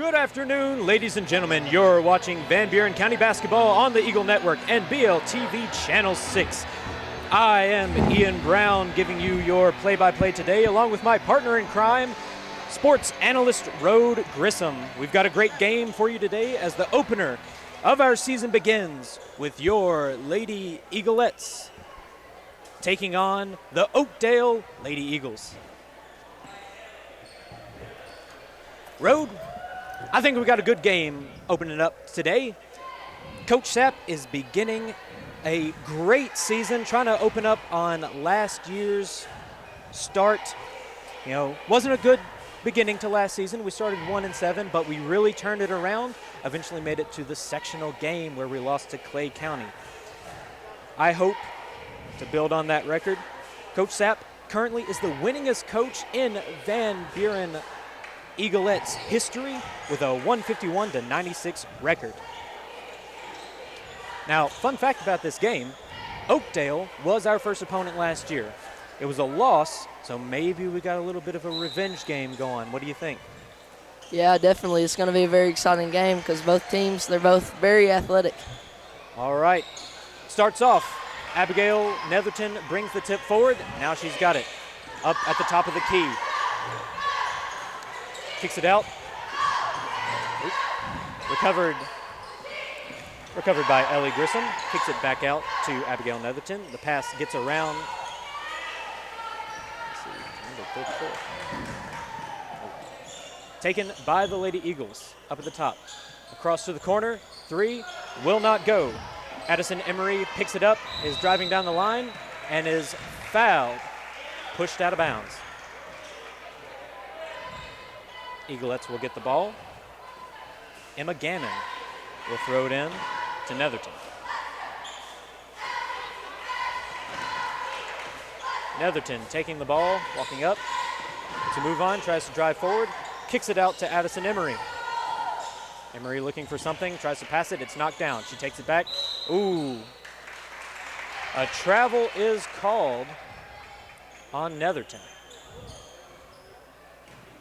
Good afternoon, ladies and gentlemen. You're watching Van Buren County Basketball on the Eagle Network and BLTV Channel 6. I am Ian Brown giving you your play-by-play today along with my partner in crime, sports analyst Rode Grissom. We've got a great game for you today as the opener of our season begins with your Lady Eaglettes taking on the Oakdale Lady Eagles. Rode, I think we got a good game opening up today. Coach Sapp is beginning a great season, trying to open up on last year's start. You know, wasn't a good beginning to last season. We started 1-7, but we really turned it around. Eventually made it to the sectional game where we lost to Clay County. I hope to build on that record. Coach Sapp currently is the winningest coach in Van Buren Eaglettes history with a 151-96 record. Now, fun fact about this game, Oakdale was our first opponent last year. It was a loss, so maybe we got a little bit of a revenge game going. What do you think? Yeah, definitely. It's going to be a very exciting game because both teams, they're both very athletic. All right. Starts off, Abigail Netherton brings the tip forward. Now she's got it up at the top of the key. Kicks it out. Recovered by Ellie Grissom. Kicks it back out to Abigail Netherton. The pass gets around. Let's see, taken by the Lady Eagles up at the top. Across to the corner. Three will not go. Addison Emery picks it up, is driving down the line, and is fouled. Pushed out of bounds. Eaglettes will get the ball. Emma Gannon will throw it in to Netherton. Netherton taking the ball, walking up to move on, tries to drive forward, kicks it out to Addison Emery. Emery looking for something, tries to pass it, it's knocked down. She takes it back. Ooh. A travel is called on Netherton.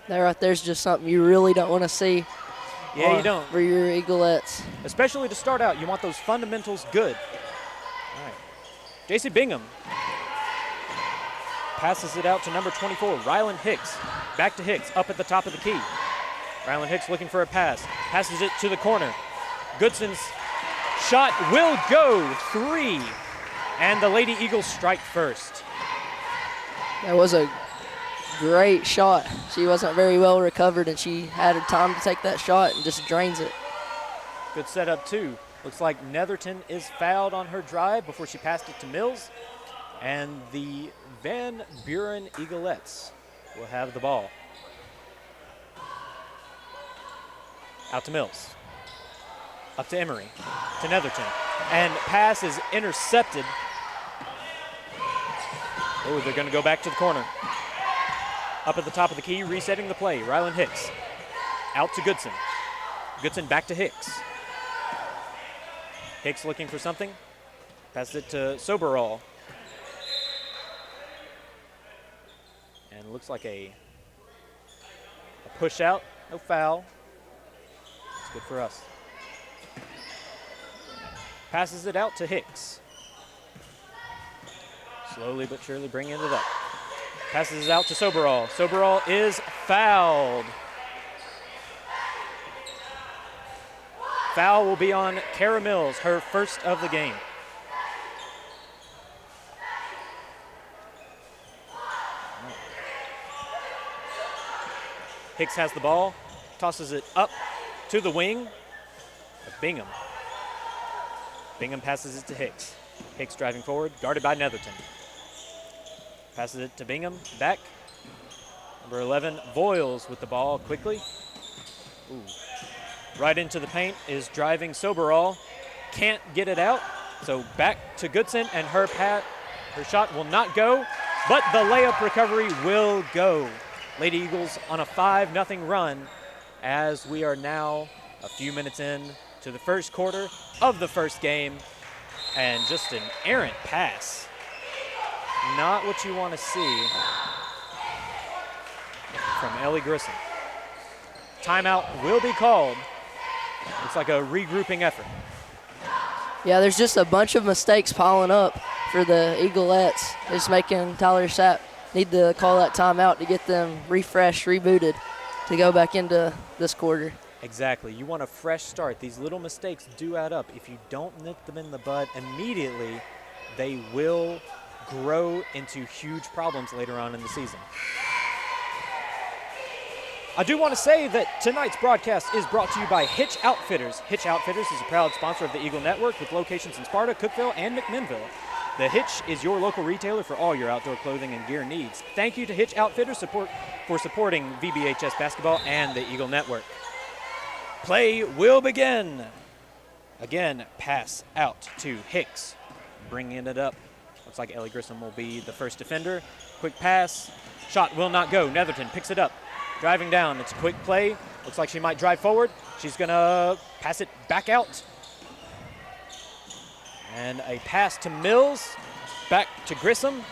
That right there's just something you really don't want to see. Yeah, you don't. For your Eaglettes. Especially to start out, you want those fundamentals good. All right. J.C. Bingham passes it out to number 24, Rylan Hicks. Back to Hicks, up at the top of the key. Rylan Hicks looking for a pass. Passes it to the corner. Goodson's shot will go. 3. And the Lady Eagles strike first. That was a great shot. She wasn't very well recovered, and she had her time to take that shot and just drains it. Good setup, too. Looks like Netherton is fouled on her drive before she passed it to Mills. And the Van Buren Eaglettes will have the ball. Out to Mills. Up to Emery. To Netherton. And pass is intercepted. Oh, they're going to go back to the corner. Up at the top of the key, resetting the play. Rylan Hicks. Out to Goodson. Goodson back to Hicks. Hicks looking for something. Passes it to Soberall. And looks like a push out. No foul. It's good for us. Passes it out to Hicks. Slowly but surely bringing it up. Passes it out to Soberall. Soberall is fouled. Foul will be on Kara Mills, her first of the game. Hicks has the ball, tosses it up to the wing of Bingham. Bingham passes it to Hicks. Hicks driving forward, guarded by Netherton. Passes it to Bingham, back. Number 11, Voiles with the ball quickly. Ooh. Right into the paint is driving Soberall. Can't get it out, so back to Goodson, and her shot will not go, but the layup recovery will go. Lady Eagles on a 5-0 run as we are now a few minutes in to the first quarter of the first game, and just an errant pass. Not what you want to see from Ellie Grissom. timeout will be called. Looks like a regrouping effort. Yeah, there's just a bunch of mistakes piling up for the Eagleettes. It's making Tyler Sapp need to call that timeout to get them refreshed, rebooted to go back into this quarter. Exactly. You want a fresh start. These little mistakes do add up. If you don't nip them in the bud immediately, they will grow into huge problems later on in the season. I do want to say that tonight's broadcast is brought to you by Hitch Outfitters. Hitch Outfitters is a proud sponsor of the Eagle Network with locations in Sparta, Cookeville, and McMinnville. The Hitch is your local retailer for all your outdoor clothing and gear needs. Thank you to Hitch Outfitters for supporting VBHS basketball and the Eagle Network. Play will begin. Again, pass out to Hicks, bringing it up. Looks like Ellie Grissom will be the first defender. Quick pass, shot will not go. Netherton picks it up, driving down. It's a quick play. Looks like she might drive forward. She's gonna pass it back out. And a pass to Mills, back to Grissom.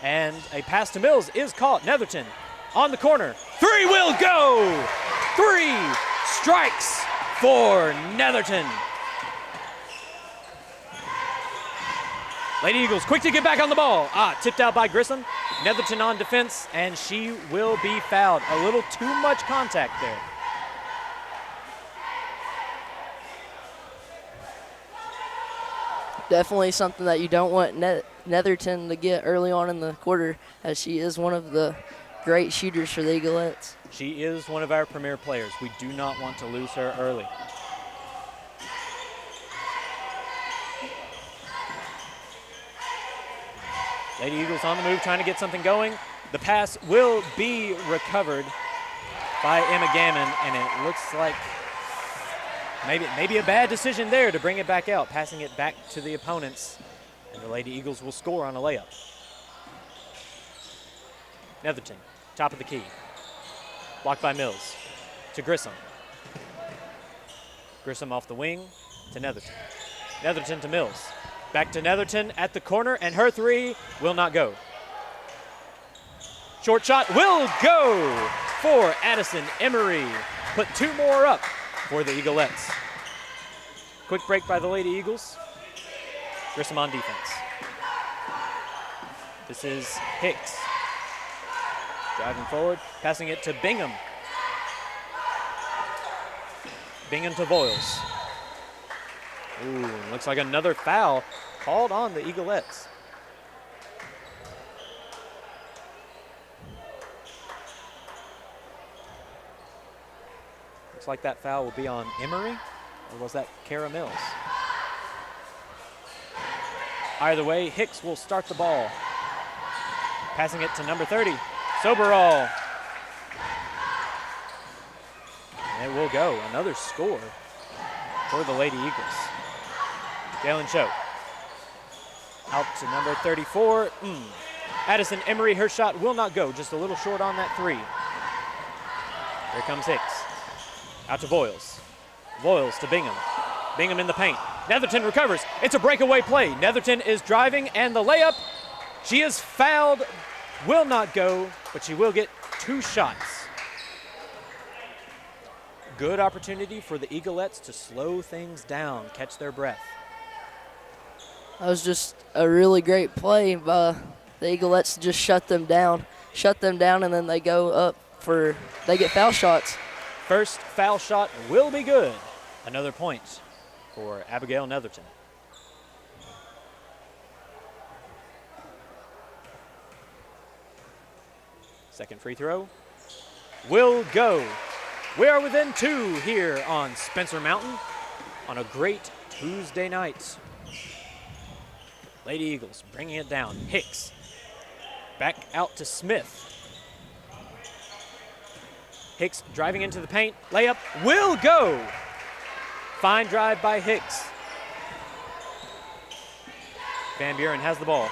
And a pass to Mills is caught. Netherton on the corner. Three will go! 3 strikes for Netherton. Lady Eagles quick to get back on the ball. Tipped out by Grissom. Netherton on defense, and she will be fouled. A little too much contact there. Definitely something that you don't want Netherton to get early on in the quarter, as she is one of the great shooters for the Eagleettes. She is one of our premier players. We do not want to lose her early. Lady Eagles on the move, trying to get something going. The pass will be recovered by Emma Gammon, and it looks like maybe a bad decision there to bring it back out, passing it back to the opponents, and the Lady Eagles will score on a layup. Netherton, top of the key. Blocked by Mills to Grissom. Grissom off the wing to Netherton. Netherton to Mills. Back to Netherton at the corner, and her three will not go. Short shot will go for Addison Emery. Put 2 more up for the Eagleettes. Quick break by the Lady Eagles. Grissom on defense. This is Hicks. Driving forward, passing it to Bingham. Bingham to Voiles. Ooh, looks like another foul called on the Eagleettes. Looks like that foul will be on Emery, or was that Kara Mills? Either way, Hicks will start the ball. Passing it to number 30, Soberall. And it will go. Another score for the Lady Eagles. Jalen Choate. Out to number 34. Addison Emery, her shot will not go. Just a little short on that 3. Here comes Hicks. Out to Voiles. Voiles to Bingham. Bingham in the paint. Netherton recovers. It's a breakaway play. Netherton is driving, and the layup. She is fouled. Will not go, but she will get 2 shots. Good opportunity for the Eagleettes to slow things down, catch their breath. That was just a really great play by the Eagleettes to just shut them down, and then they go up they get foul shots. First foul shot will be good. Another point for Abigail Netherton. Second free throw will go. We are within 2 here on Spencer Mountain on a great Tuesday night. Lady Eagles bringing it down. Hicks back out to Smith. Hicks driving into the paint. Layup will go. Fine drive by Hicks. Van Buren has the ball.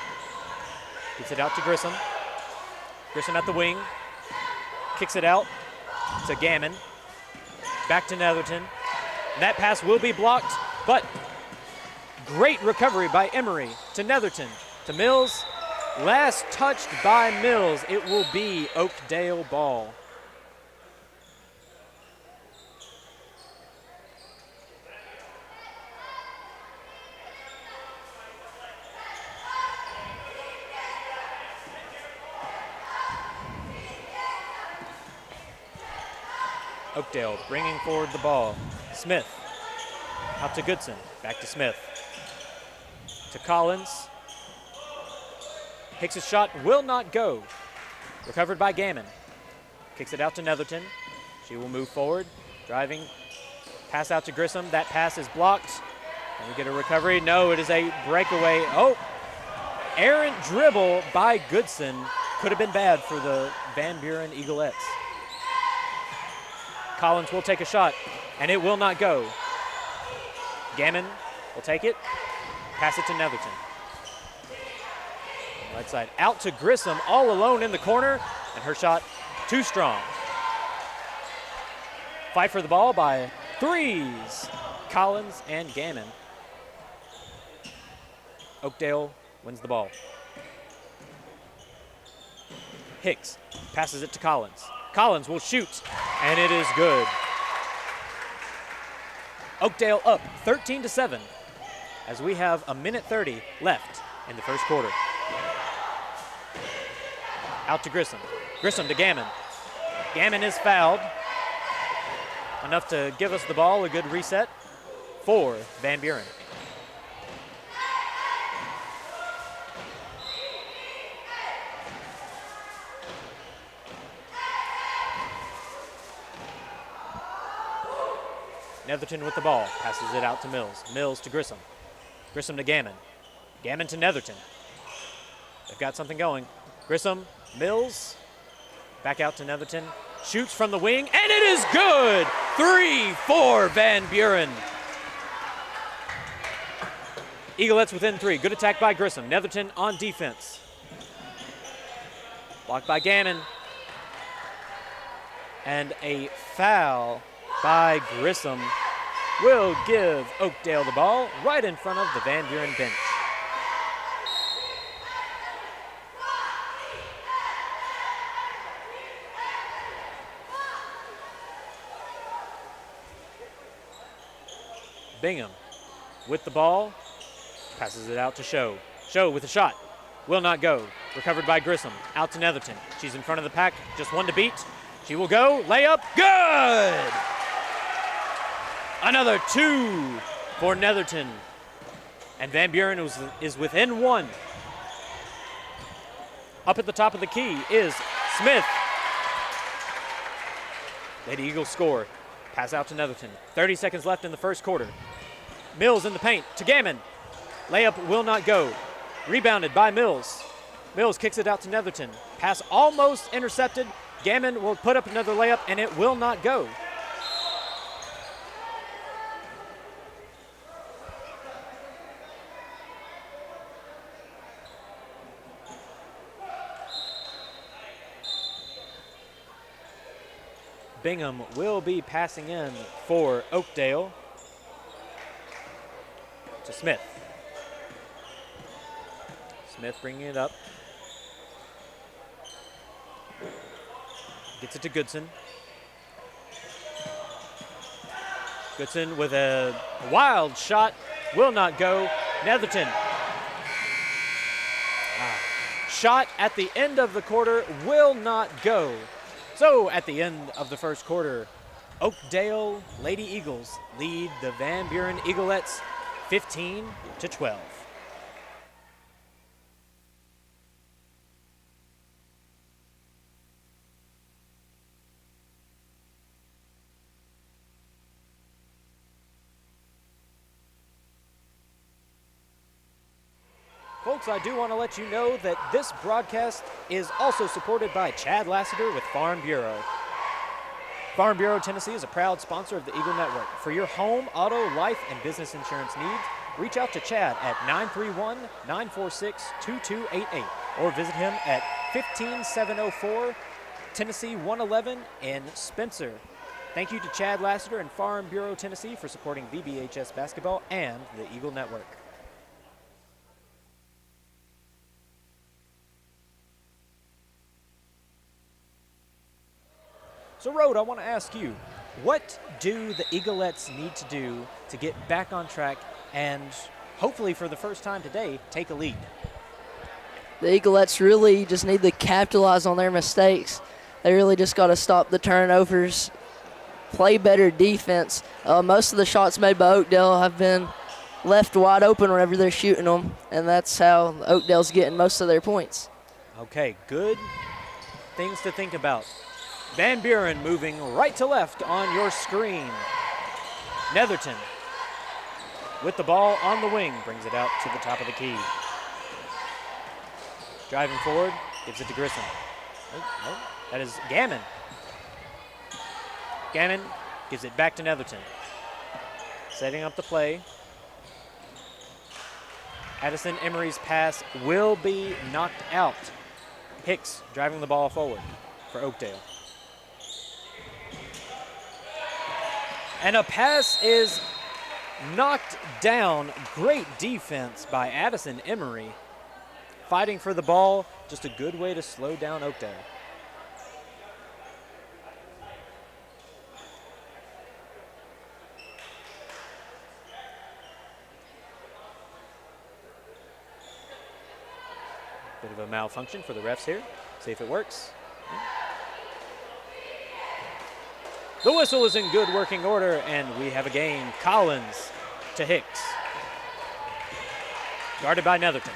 Gets it out to Grissom. Grissom at the wing. Kicks it out to Gammon. Back to Netherton. That pass will be blocked, but great recovery by Emery to Netherton. To Mills. Last touched by Mills. It will be Oakdale ball. Oakdale bringing forward the ball. Smith out to Goodson. Back to Smith. To Collins. Hicks' shot will not go. Recovered by Gammon. Kicks it out to Netherton. She will move forward. Driving. Pass out to Grissom. That pass is blocked. And we get a recovery. No, it is a breakaway. Oh, errant dribble by Goodson. Could have been bad for the Van Buren Eaglettes. Collins will take a shot, and it will not go. Gammon will take it. Pass it to Netherton. Right side out to Grissom, all alone in the corner, and her shot too strong. Fight for the ball by threes. Collins and Gammon. Oakdale wins the ball. Hicks passes it to Collins. Collins will shoot, and it is good. Oakdale up 13-7 as we have a minute 30 left in the first quarter. Out to Grissom. Grissom to Gammon. Gammon is fouled. Enough to give us the ball, a good reset for Van Buren. Netherton with the ball, passes it out to Mills. Mills to Grissom. Grissom to Gammon. Gammon to Netherton. They've got something going. Grissom, Mills, back out to Netherton. Shoots from the wing, and it is good! 3-4 Van Buren. Eaglettes within 3. Good attack by Grissom. Netherton on defense. Blocked by Gammon. And a foul by Grissom will give Oakdale the ball right in front of the Van Buren bench. Bingham with the ball, passes it out to Show. Show with a shot, will not go. Recovered by Grissom, out to Netherton. She's in front of the pack, just one to beat. She will go, layup, good! Another 2 for Netherton. And Van Buren is within 1. Up at the top of the key is Smith. Lady Eagles score. Pass out to Netherton. 30 seconds left in the first quarter. Mills in the paint to Gammon. Layup will not go. Rebounded by Mills. Mills kicks it out to Netherton. Pass almost intercepted. Gammon will put up another layup, and it will not go. Bingham will be passing in for Oakdale to Smith. Smith bringing it up. Gets it to Goodson. Goodson with a wild shot. Will not go. Netherton. Shot at the end of the quarter will not go. So at the end of the first quarter, Oakdale Lady Eagles lead the Van Buren Eaglettes 15-12. Folks, I do want to let you know that this broadcast is also supported by Chad Lassiter with Farm Bureau. Farm Bureau Tennessee is a proud sponsor of the Eagle Network. For your home, auto, life, and business insurance needs, reach out to Chad at 931-946-2288 or visit him at 15704 Tennessee 111 in Spencer. Thank you to Chad Lassiter and Farm Bureau Tennessee for supporting VBHS basketball and the Eagle Network. So, Rode, I want to ask you, what do the Eaglettes need to do to get back on track and hopefully for the first time today, take a lead? The Eaglettes really just need to capitalize on their mistakes. They really just got to stop the turnovers play better defense. Most of the shots made by Oakdale have been left wide open whenever they're shooting them, and that's how Oakdale's getting most of their points. Okay, good things to think about. Van Buren moving right to left on your screen. Netherton with the ball on the wing, brings it out to the top of the key. Driving forward, gives it to Grissom. Oh, that is Gammon. Gammon gives it back to Netherton. Setting up the play. Addison Emery's pass will be knocked out. Hicks driving the ball forward for Oakdale. And a pass is knocked down. Great defense by Addison Emery. Fighting for the ball, just a good way to slow down Oakdale. Bit of a malfunction for the refs here. See if it works. The whistle is in good working order, and we have a game. Collins to Hicks. Guarded by Netherton.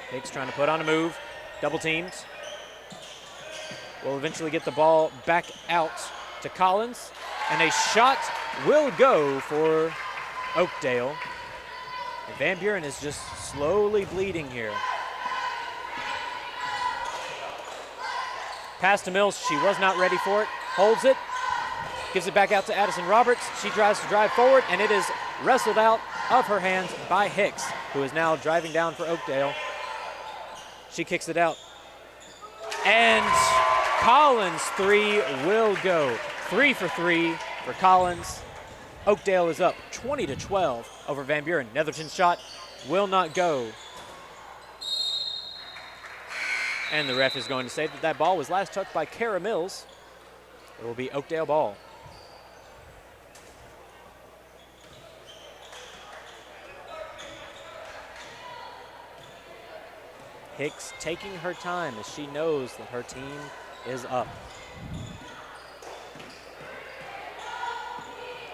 Hicks trying to put on a move. Double teamed. Will eventually get the ball back out to Collins. And a shot will go for Oakdale. And Van Buren is just slowly bleeding here. Pass to Mills, she was not ready for it. Holds it, gives it back out to Addison Roberts. She tries to drive forward, and it is wrestled out of her hands by Hicks, who is now driving down for Oakdale. She kicks it out. And Collins' three will go. 3 for 3 for Collins. Oakdale is up 20-12 over Van Buren. Netherton's shot will not go. And the ref is going to say that that ball was last touched by Kara Mills. It will be Oakdale ball. Hicks taking her time as she knows that her team is up.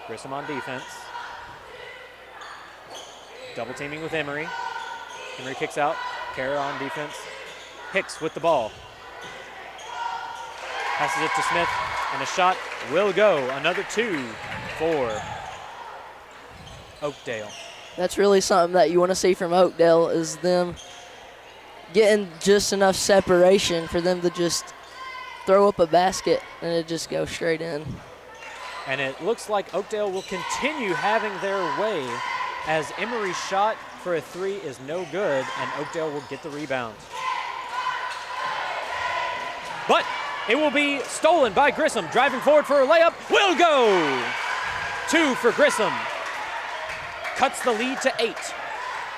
Grissom on defense. Double teaming with Emery. Emery kicks out. Kara on defense. Hicks with the ball. Passes it to Smith, and a shot will go. Another 2 for Oakdale. That's really something that you want to see from Oakdale, is them getting just enough separation for them to just throw up a basket and it just go straight in. And it looks like Oakdale will continue having their way as Emery's shot for a 3 is no good, and Oakdale will get the rebound. But it will be stolen by Grissom. Driving forward for a layup. Will go. 2 for Grissom. Cuts the lead to 8.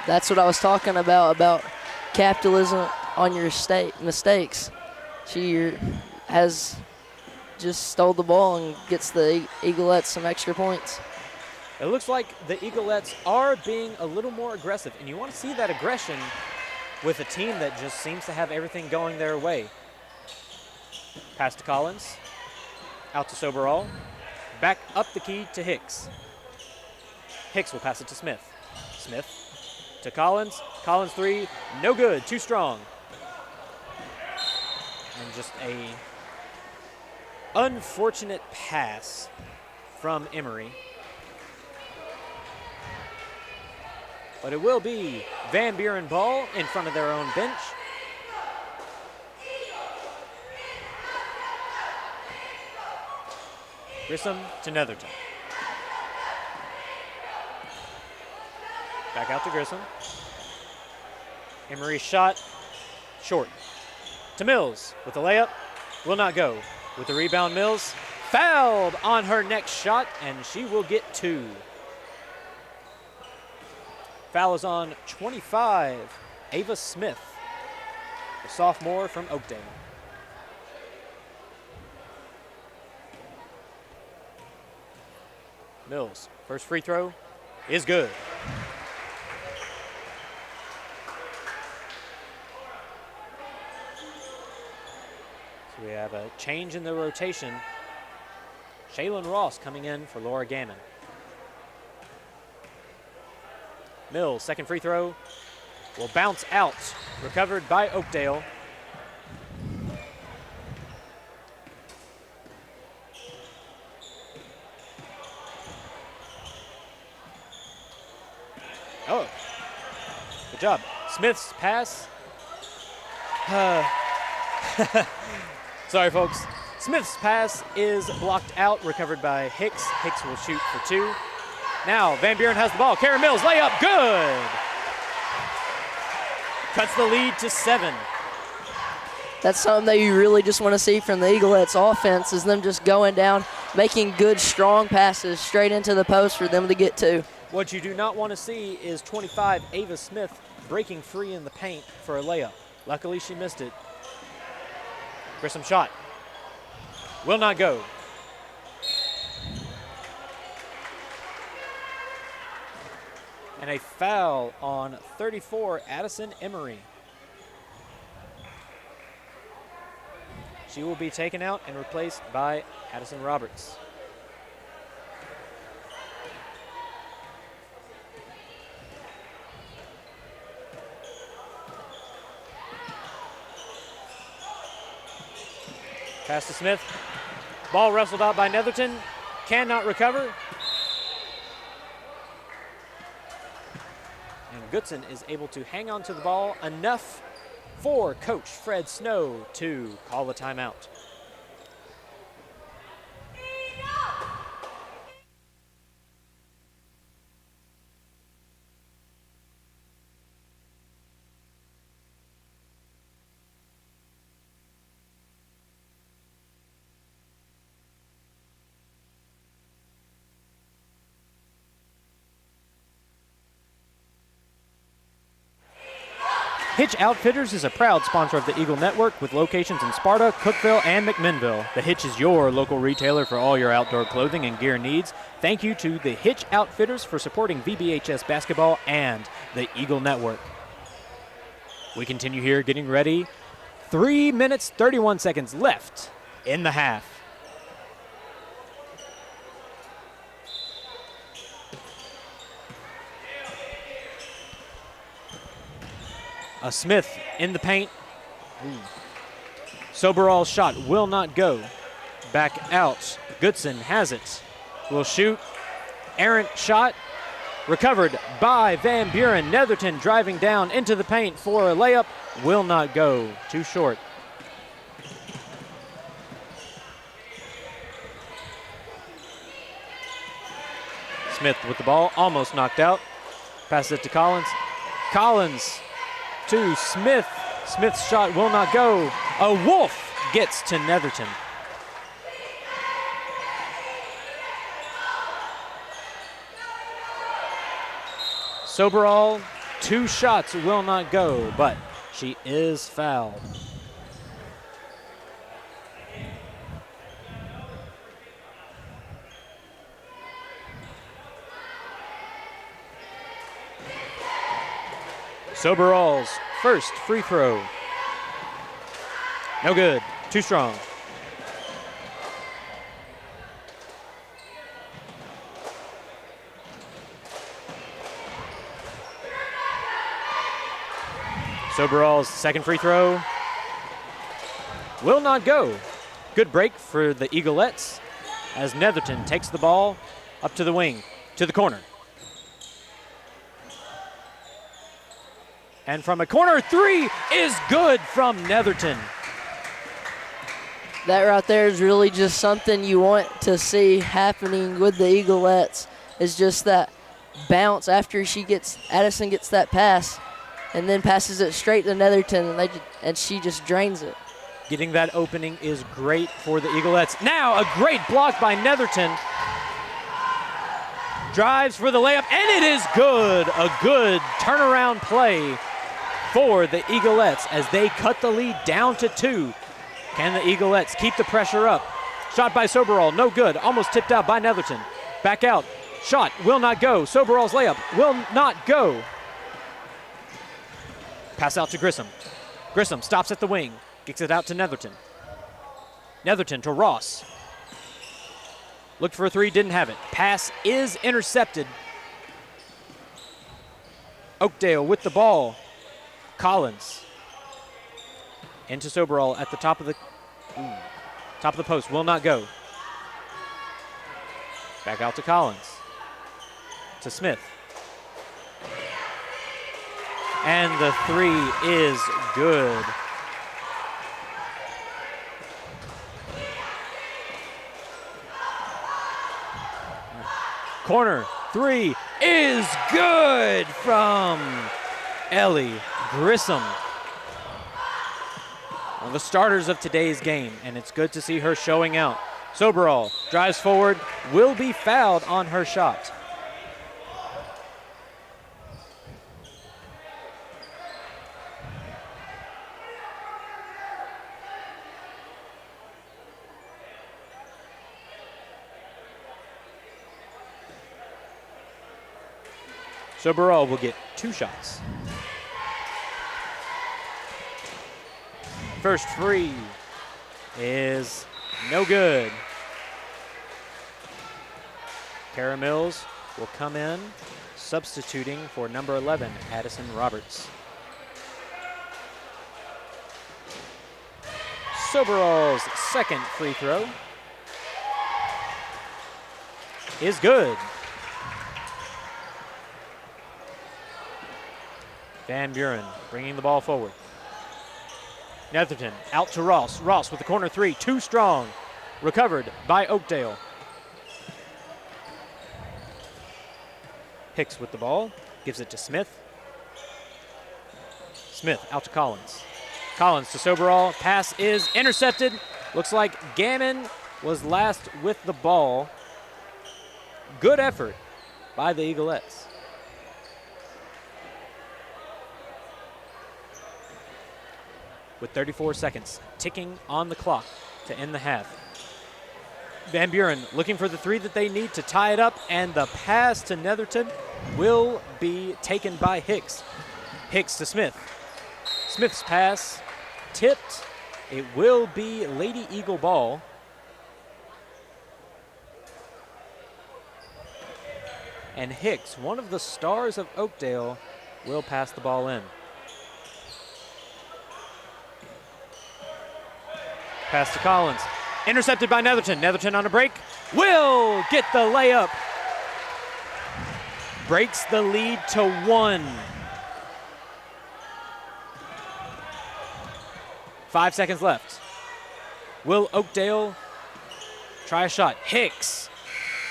That's what I was talking about capitalism on your mistakes. She has just stole the ball and gets the Eaglettes some extra points. It looks like the Eaglettes are being a little more aggressive, and you want to see that aggression with a team that just seems to have everything going their way. Pass to Collins, out to Soberall, back up the key to Hicks. Hicks will pass it to Smith. Smith to Collins. Collins 3, no good, too strong. And just a unfortunate pass from Emery. But it will be Van Buren ball in front of their own bench. Grissom to Netherton. Back out to Grissom. Emery's shot, short. To Mills with the layup, will not go. With the rebound, Mills fouled on her next shot, and she will get 2. Foul is on 25, Ava Smith, a sophomore from Oakdale. Mills, first free throw is good. So we have a change in the rotation. Shaylin Ross coming in for Laura Gammon. Mills, second free throw, will bounce out. Recovered by Oakdale. Oh, good job. Smith's pass. Sorry, folks. Smith's pass is blocked out, recovered by Hicks. Hicks will shoot for two. Now Van Buren has the ball. Karen Mills, layup, good. Cuts the lead to 7. That's something that you really just want to see from the Eaglettes offense, is them just going down, making good, strong passes straight into the post for them to get to. What you do not want to see is 25, Ava Smith, breaking free in the paint for a layup. Luckily, she missed it. Grissom shot. Will not go. And a foul on 34, Addison Emery. She will be taken out and replaced by Addison Roberts. Pass to Smith. Ball wrestled out by Netherton. Cannot recover. And Goodson is able to hang on to the ball enough for Coach Fred Snow to call a timeout. Hitch Outfitters is a proud sponsor of the Eagle Network with locations in Sparta, Cookeville, and McMinnville. The Hitch is your local retailer for all your outdoor clothing and gear needs. Thank you to the Hitch Outfitters for supporting VBHS basketball and the Eagle Network. We continue here getting ready. 3 minutes, 31 seconds left in the half. Smith in the paint. Soberall's shot will not go. Back out. Goodson has it. Will shoot. Errant shot. Recovered by Van Buren. Netherton driving down into the paint for a layup. Will not go. Too short. Smith with the ball. Almost knocked out. Passes it to Collins. Collins to Smith. Smith's shot will not go. A Wolf gets to Netherton. Soberall, 2 shots will not go, but she is fouled. Soberall's first free throw. No good. Too strong. Soberall's second free throw will not go. Good break for the Eaglettes as Netherton takes the ball up to the wing, to the corner. And from a corner, 3 is good from Netherton. That right there is really just something you want to see happening with the Eaglettes, is just that bounce after Addison gets that pass and then passes it straight to Netherton, and she just drains it. Getting that opening is great for the Eaglettes. Now a great block by Netherton. Drives for the layup, and it is good. A good turnaround play for the Eaglettes as they cut the lead down to 2. Can the Eaglettes keep the pressure up? Shot by Soberall, no good. Almost tipped out by Netherton. Back out. Shot will not go. Soberall's layup will not go. Pass out to Grissom. Grissom stops at the wing. Kicks it out to Netherton. Netherton to Ross. Looked for a three, didn't have it. Pass is intercepted. Oakdale with the ball. Collins into Soberall at the top of the post. Will not go. Back out to Collins. To Smith. And the three is good. Corner three is good from Ellie Grissom. One of the starters of today's game, and it's good to see her showing out. Soberall drives forward, will be fouled on her shot. Soberall will get 2 shots. First free is no good. Kara Mills will come in, substituting for number 11, Addison Roberts. Soberall's second free throw is good. Van Buren bringing the ball forward. Netherton out to Ross. Ross with the corner three, too strong. Recovered by Oakdale. Hicks with the ball, gives it to Smith. Smith out to Collins. Collins to Soberall, pass is intercepted. Looks like Gammon was last with the ball. Good effort by the Eaglettes. With 34 seconds ticking on the clock to end the half. Van Buren looking for the three that they need to tie it up, and the pass to Netherton will be taken by Hicks. Hicks to Smith. Smith's pass tipped. It will be Lady Eagle ball. And Hicks, one of the stars of Oakdale, will pass the ball in. Pass to Collins. Intercepted by Netherton. Netherton on a break. Will get the layup. Breaks the lead to 1. 5 seconds left. Will Oakdale try a shot? Hicks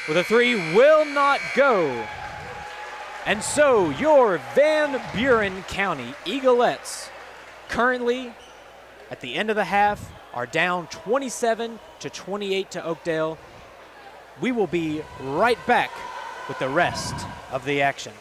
with a three will not go. And so your Van Buren County Eaglettes currently at the end of the half are down 27-28 to Oakdale. We will be right back with the rest of the action.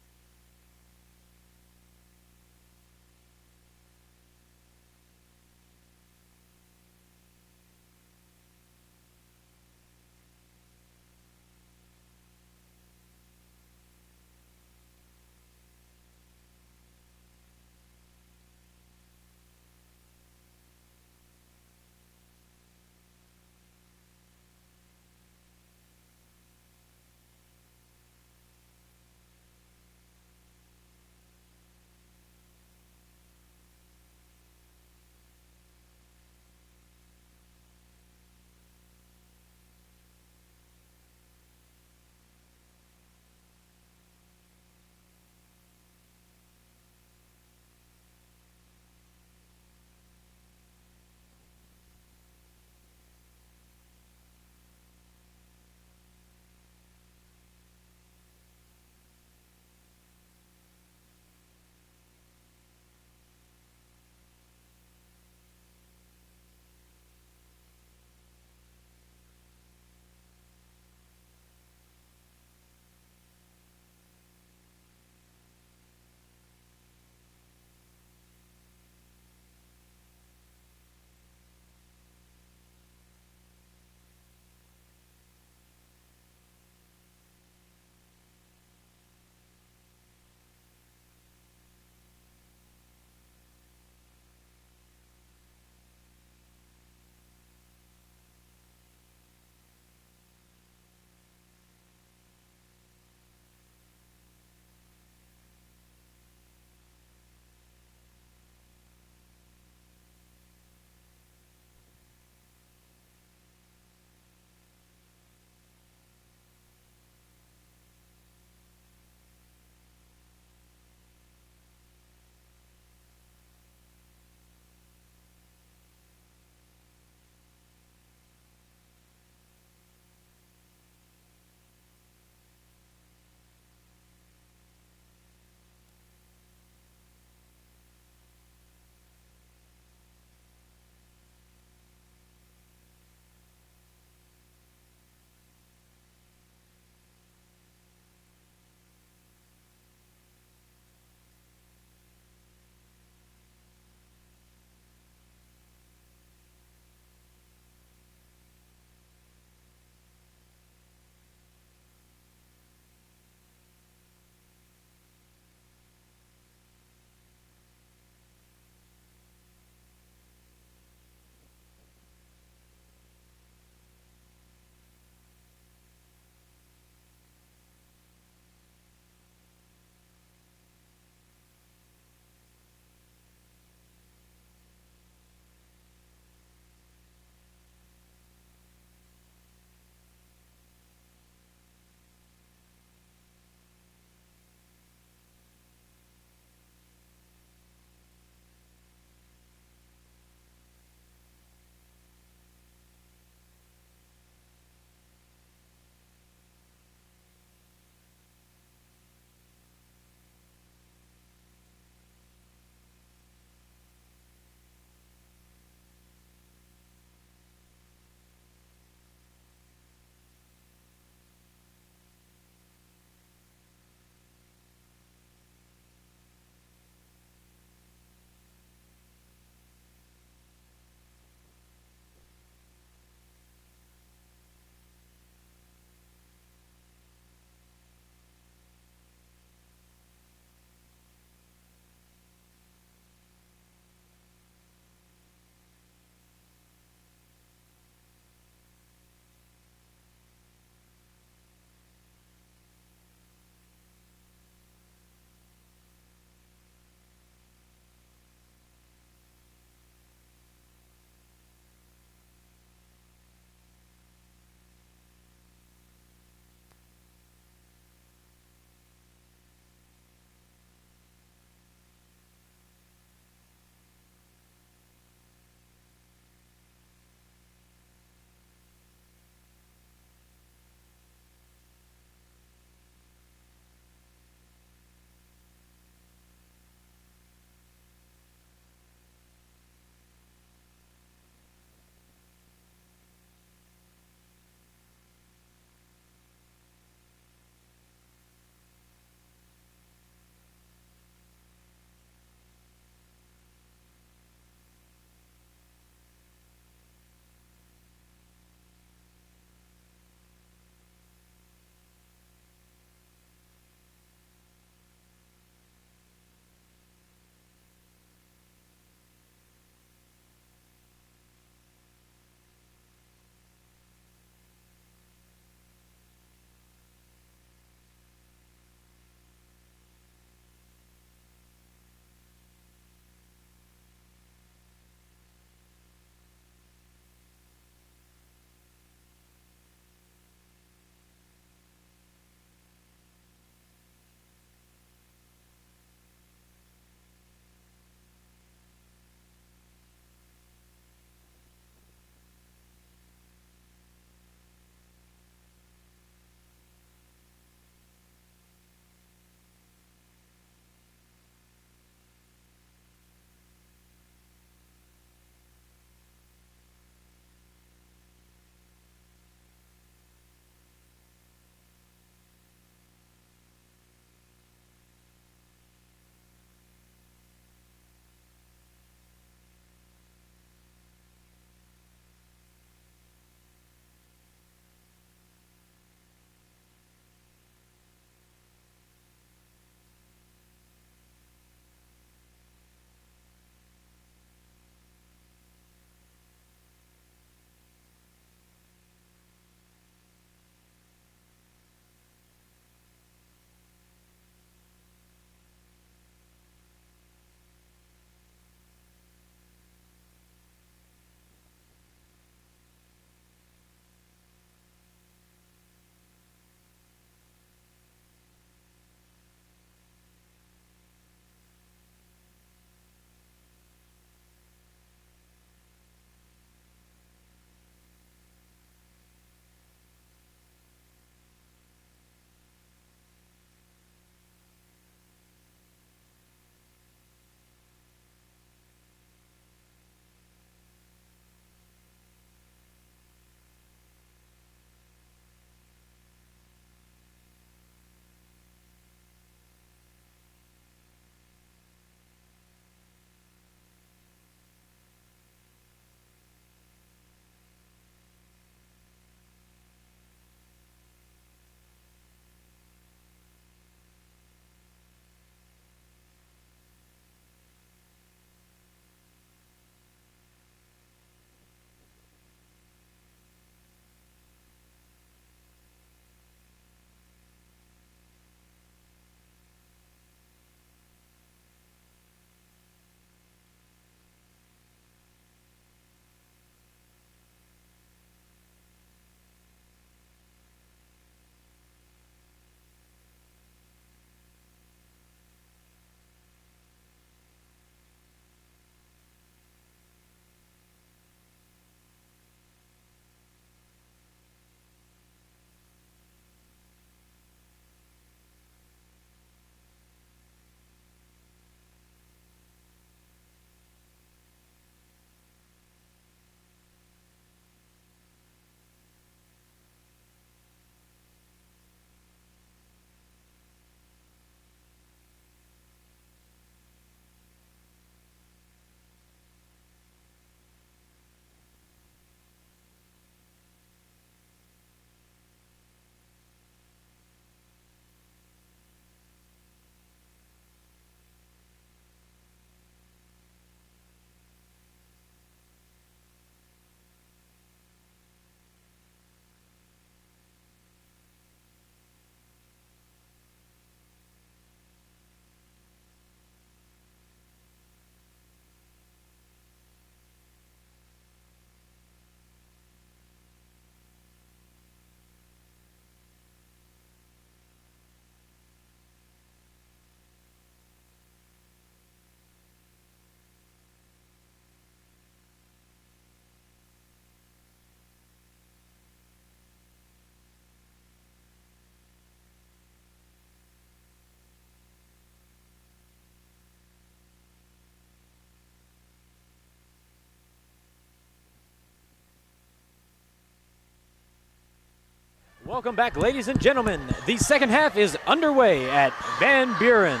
Welcome back, ladies and gentlemen. The second half is underway at Van Buren.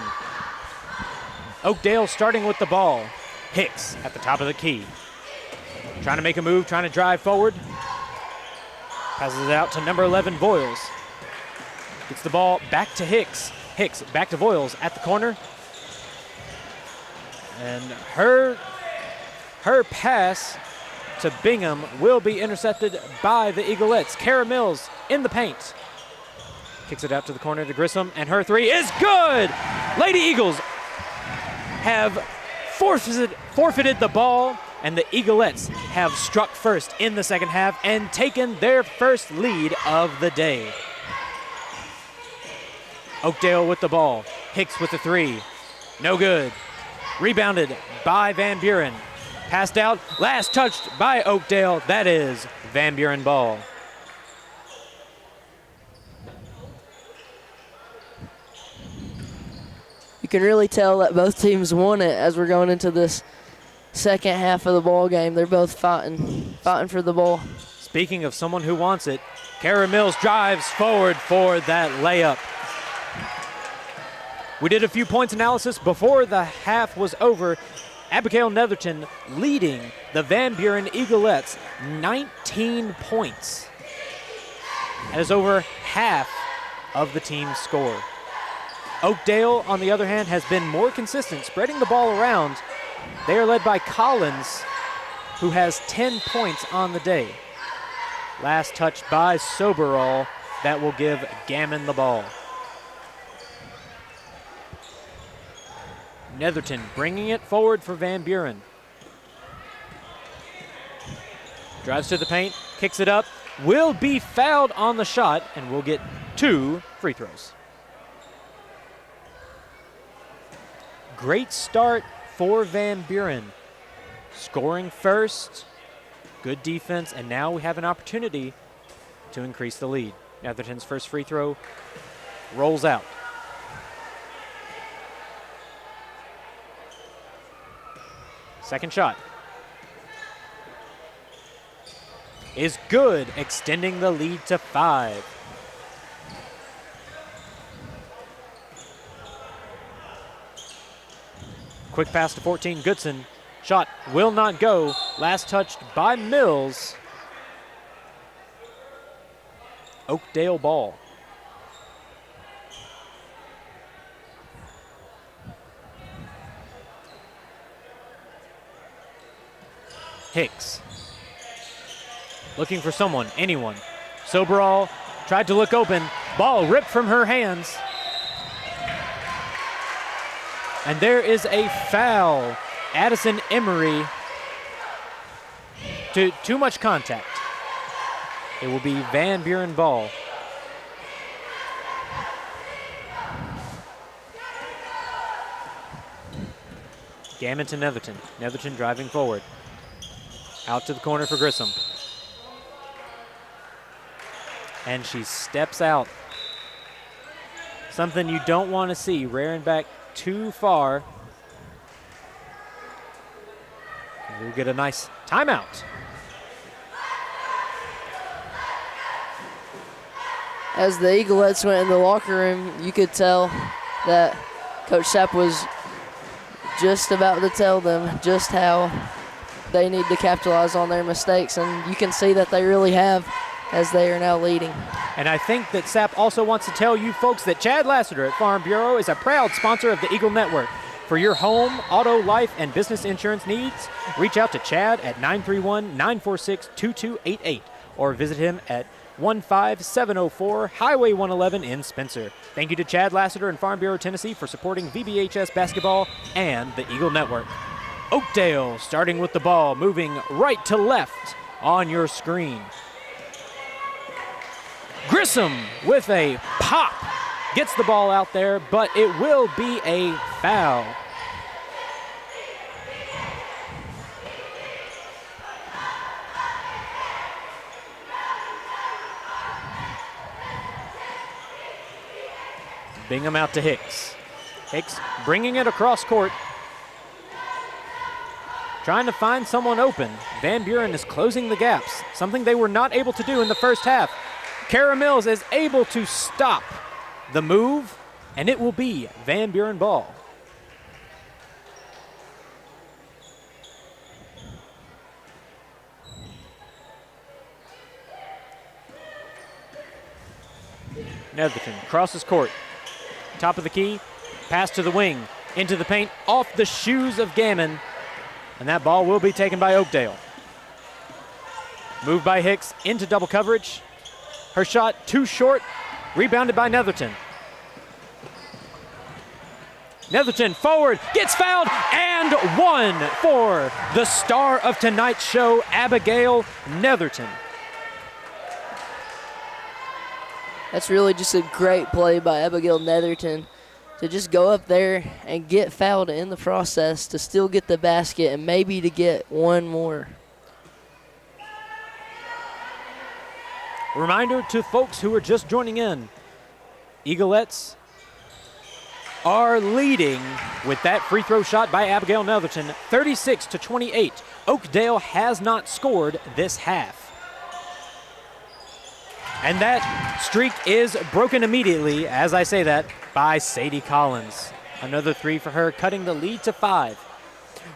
Oakdale starting with the ball. Hicks at the top of the key. Trying to make a move, trying to drive forward. Passes it out to number 11, Voiles. Gets the ball back to Hicks. Hicks back to Voiles at the corner. And her pass to Bingham will be intercepted by the Eaglettes. Kara Mills in the paint. Kicks it out to the corner to Grissom, and her three is good! Lady Eagles have forfeited the ball, and the Eaglettes have struck first in the second half and taken their first lead of the day. Oakdale with the ball. Hicks with the three. No good. Rebounded by Van Buren. Passed out. Last touched by Oakdale. That is Van Buren ball. You can really tell that both teams want it as we're going into this second half of the ball game. They're both fighting for the ball. Speaking of someone who wants it, Kara Mills drives forward for that layup. We did a few points analysis before the half was over. Abigail Netherton leading the Van Buren Eaglettes 19 points. That is over half of the team's score. Oakdale, on the other hand, has been more consistent, spreading the ball around. They are led by Collins, who has 10 points on the day. Last touch by Soberall. That will give Gammon the ball. Netherton bringing it forward for Van Buren. Drives to the paint, kicks it up, will be fouled on the shot, and will get 2 free throws. Great start for Van Buren. Scoring first, good defense, and now we have an opportunity to increase the lead. Netherton's first free throw rolls out. Second shot is good, extending the lead to 5. Quick pass to 14, Goodson. Shot will not go. Last touched by Mills. Oakdale ball. Hicks. Looking for someone, anyone. Soberall tried to look open. Ball ripped from her hands. And there is a foul. Addison Emery. Too much contact. It will be Van Buren ball. Gammon to Netherton. Netherton driving forward. Out to the corner for Grissom. And she steps out. Something you don't want to see, rearing back too far. We'll get a nice timeout. As the Eaglettes went in the locker room, you could tell that Coach Sapp was just about to tell them just how they need to capitalize on their mistakes, and you can see that they really have as they are now leading. And I think that Sapp also wants to tell you folks that Chad Lassiter at Farm Bureau is a proud sponsor of the Eagle Network. For your home, auto, life, and business insurance needs, reach out to Chad at 931-946-2288 or visit him at 15704 Highway 111 in Spencer. Thank you to Chad Lassiter and Farm Bureau, Tennessee for supporting VBHS basketball and the Eagle Network. Oakdale starting with the ball, moving right to left on your screen. Grissom with a pop. Gets the ball out there, but it will be a foul. Bingham out to Hicks. Hicks bringing it across court. Trying to find someone open. Van Buren is closing the gaps, something they were not able to do in the first half. Kara Mills is able to stop the move, and it will be Van Buren ball. Netherton crosses court. Top of the key, pass to the wing, into the paint, off the shoes of Gammon, and that ball will be taken by Oakdale. Moved by Hicks into double coverage. Her shot too short, rebounded by Netherton. Netherton forward, gets fouled, and one for the star of tonight's show, Abigail Netherton. That's really just a great play by Abigail Netherton to just go up there and get fouled in the process to still get the basket and maybe to get one more. Reminder to folks who are just joining in, Eaglettes are leading with that free throw shot by Abigail Netherton, 36-28. Oakdale has not scored this half. And that streak is broken immediately, as I say that, by Sadie Collins. Another three for her, cutting the lead to 5.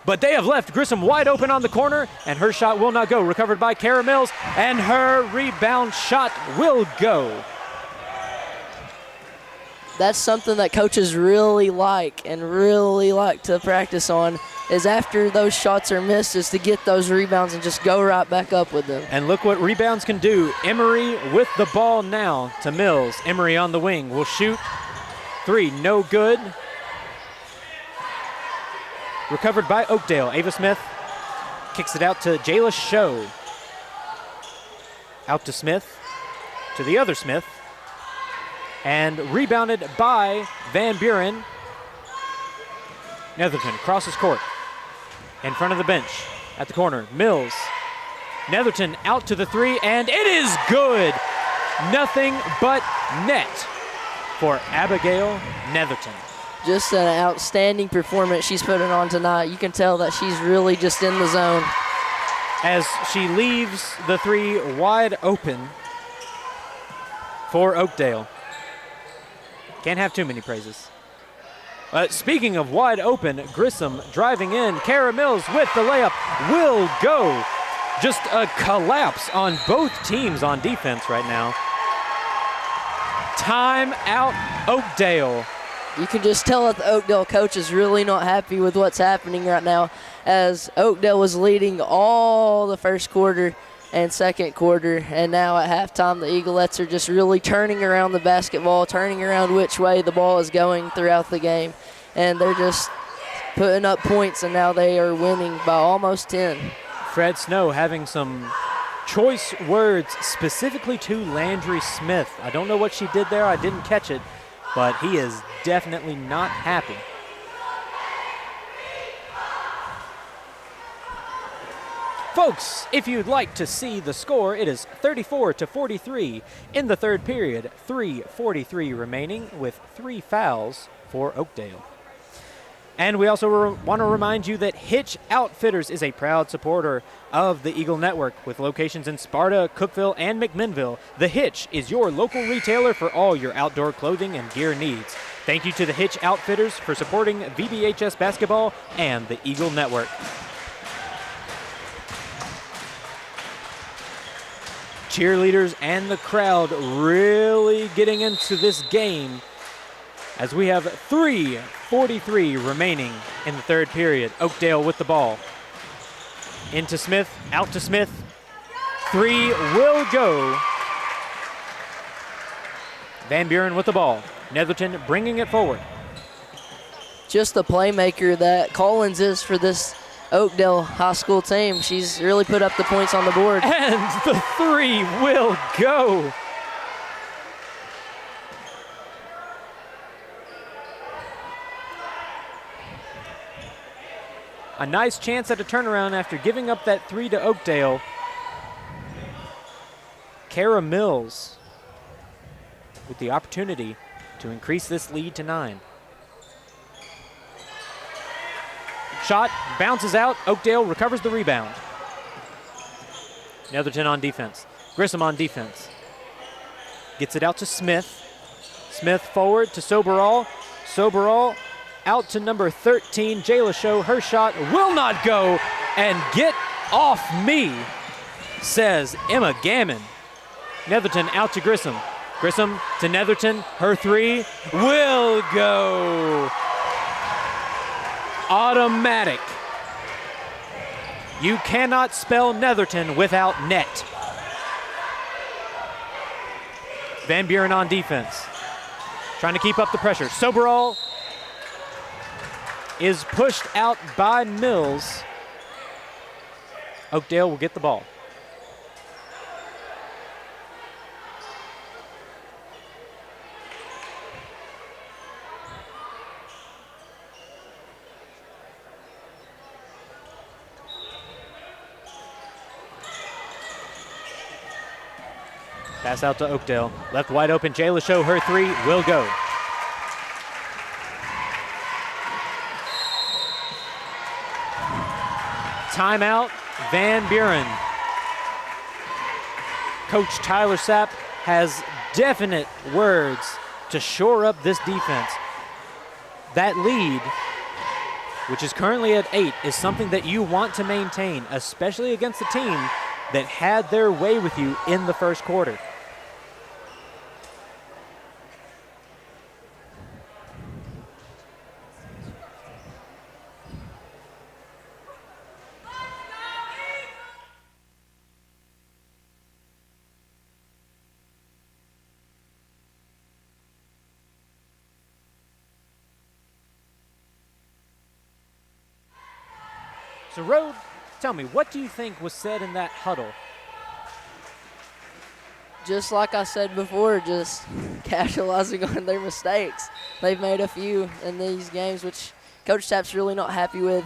But they have left Grissom wide open on the corner, and her shot will not go. Recovered by Kara Mills, and her rebound shot will go. That's something that coaches really like to practice on, is after those shots are missed is to get those rebounds and just go right back up with them. And look what rebounds can do. Emery with the ball now to Mills. Emery on the wing will shoot. 3, no good. Recovered by Oakdale. Ava Smith kicks it out to Jayla Show. Out to Smith, to the other Smith. And rebounded by Van Buren. Netherton crosses court. In front of the bench at the corner. Mills. Netherton out to the 3, and it is good. Nothing but net for Abigail Netherton. Just an outstanding performance she's putting on tonight. You can tell that she's really just in the zone. As she leaves the 3 wide open for Oakdale. Can't have too many praises. Speaking of wide open, Grissom driving in. Kara Mills with the layup will go. Just a collapse on both teams on defense right now. Time out, Oakdale. You can just tell that the Oakdale coach is really not happy with what's happening right now, as Oakdale was leading all the first quarter and second quarter, and now at halftime the Eaglettes are just really turning around the basketball, turning around which way the ball is going throughout the game, and they're just putting up points, and now they are winning by almost 10. Fred Snow having some choice words specifically to Landry Smith. I don't know what she did there. I didn't catch it, but he is definitely not happy. Folks, if you'd like to see the score, it is 34-43 in the third period. 3:43 remaining with 3 fouls for Oakdale. And we also want to remind you that Hitch Outfitters is a proud supporter of the Eagle Network with locations in Sparta, Cookeville, and McMinnville. The Hitch is your local retailer for all your outdoor clothing and gear needs. Thank you to the Hitch Outfitters for supporting VBHS basketball and the Eagle Network. Cheerleaders and the crowd really getting into this game as we have 3:43 remaining in the third period. Oakdale with the ball. Into Smith, out to Smith. 3 will go. Van Buren with the ball. Netherton bringing it forward. Just the playmaker that Collins is for this Oakdale High School team. She's really put up the points on the board. And the 3 will go. A nice chance at a turnaround after giving up that 3 to Oakdale. Kara Mills with the opportunity to increase this lead to 9. Shot bounces out. Oakdale recovers the rebound. Netherton on defense. Grissom on defense. Gets it out to Smith. Smith forward to Soberall. Soberall out to number 13, Jayla Show. Her shot will not go, and get off me, says Emma Gammon. Netherton out to Grissom. Grissom to Netherton. Her three will go. Automatic. You cannot spell Netherton without net. Van Buren on defense. Trying to keep up the pressure. Soberall is pushed out by Mills. Oakdale will get the ball. Pass out to Oakdale. Left wide open. Jayla Show, her three will go. Timeout, Van Buren. Coach Tyler Sapp has definite words to shore up this defense. That lead, which is currently at 8, is something that you want to maintain, especially against a team that had their way with you in the first quarter. So, Rode, tell me, what do you think was said in that huddle? Just like I said before, just capitalizing on their mistakes. They've made a few in these games, which Coach Sapp's really not happy with.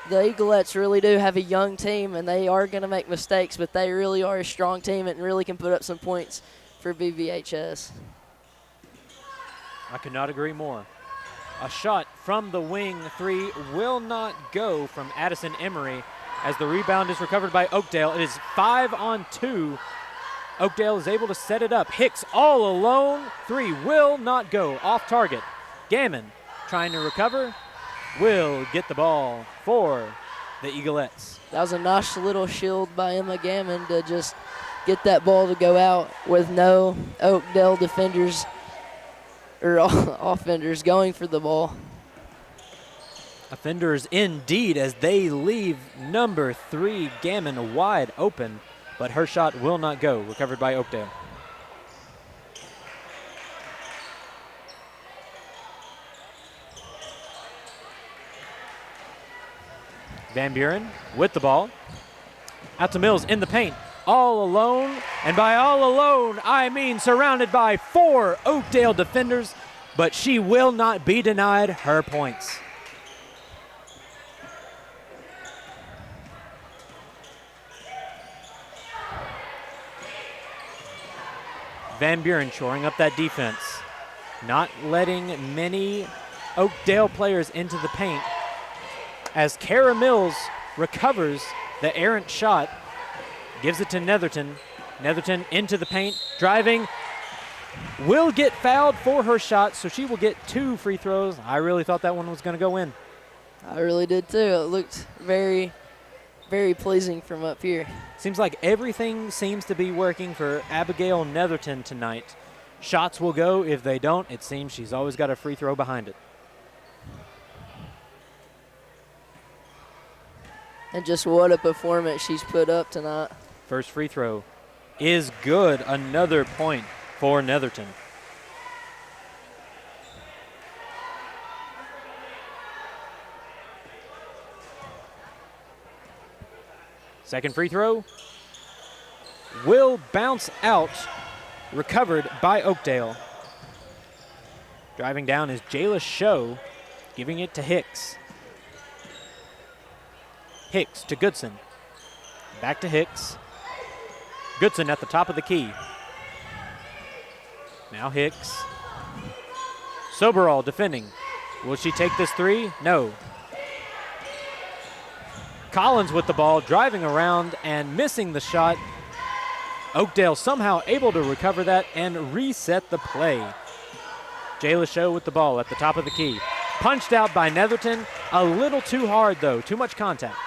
The Eaglettes really do have a young team, and they are going to make mistakes, but they really are a strong team and really can put up some points for VBHS. I could not agree more. A shot from the wing three will not go from Addison Emery as the rebound is recovered by Oakdale. It is 5-on-2. Oakdale is able to set it up. Hicks all alone. Three will not go. Off target. Gammon trying to recover. Will get the ball for the Eaglettes. That was a nice little shield by Emma Gammon to just get that ball to go out with no Oakdale defenders or offenders going for the ball. Offenders indeed, as they leave number 3 Gammon wide open, but her shot will not go. Recovered by Oakdale. Van Buren with the ball. Out to Mills in the paint. All alone, and by all alone, I mean surrounded by 4 Oakdale defenders, but she will not be denied her points. Van Buren shoring up that defense, not letting many Oakdale players into the paint as Kara Mills recovers the errant shot. Gives it to Netherton. Netherton into the paint, driving. Will get fouled for her shot, so she will get 2 free throws. I really thought that one was going to go in. I really did too. It looked very, very pleasing from up here. Seems like everything seems to be working for Abigail Netherton tonight. Shots will go. If they don't, it seems she's always got a free throw behind it. And just what a performance she's put up tonight. First free throw is good. Another point for Netherton. Second free throw will bounce out. Recovered by Oakdale. Driving down is Jayla Show, giving it to Hicks. Hicks to Goodson. Back to Hicks. Goodson at the top of the key. Now Hicks. Soberall defending. Will she take this 3? No. Collins with the ball, driving around and missing the shot. Oakdale somehow able to recover that and reset the play. Jay Lachaux with the ball at the top of the key. Punched out by Netherton. A little too hard, though. Too much contact.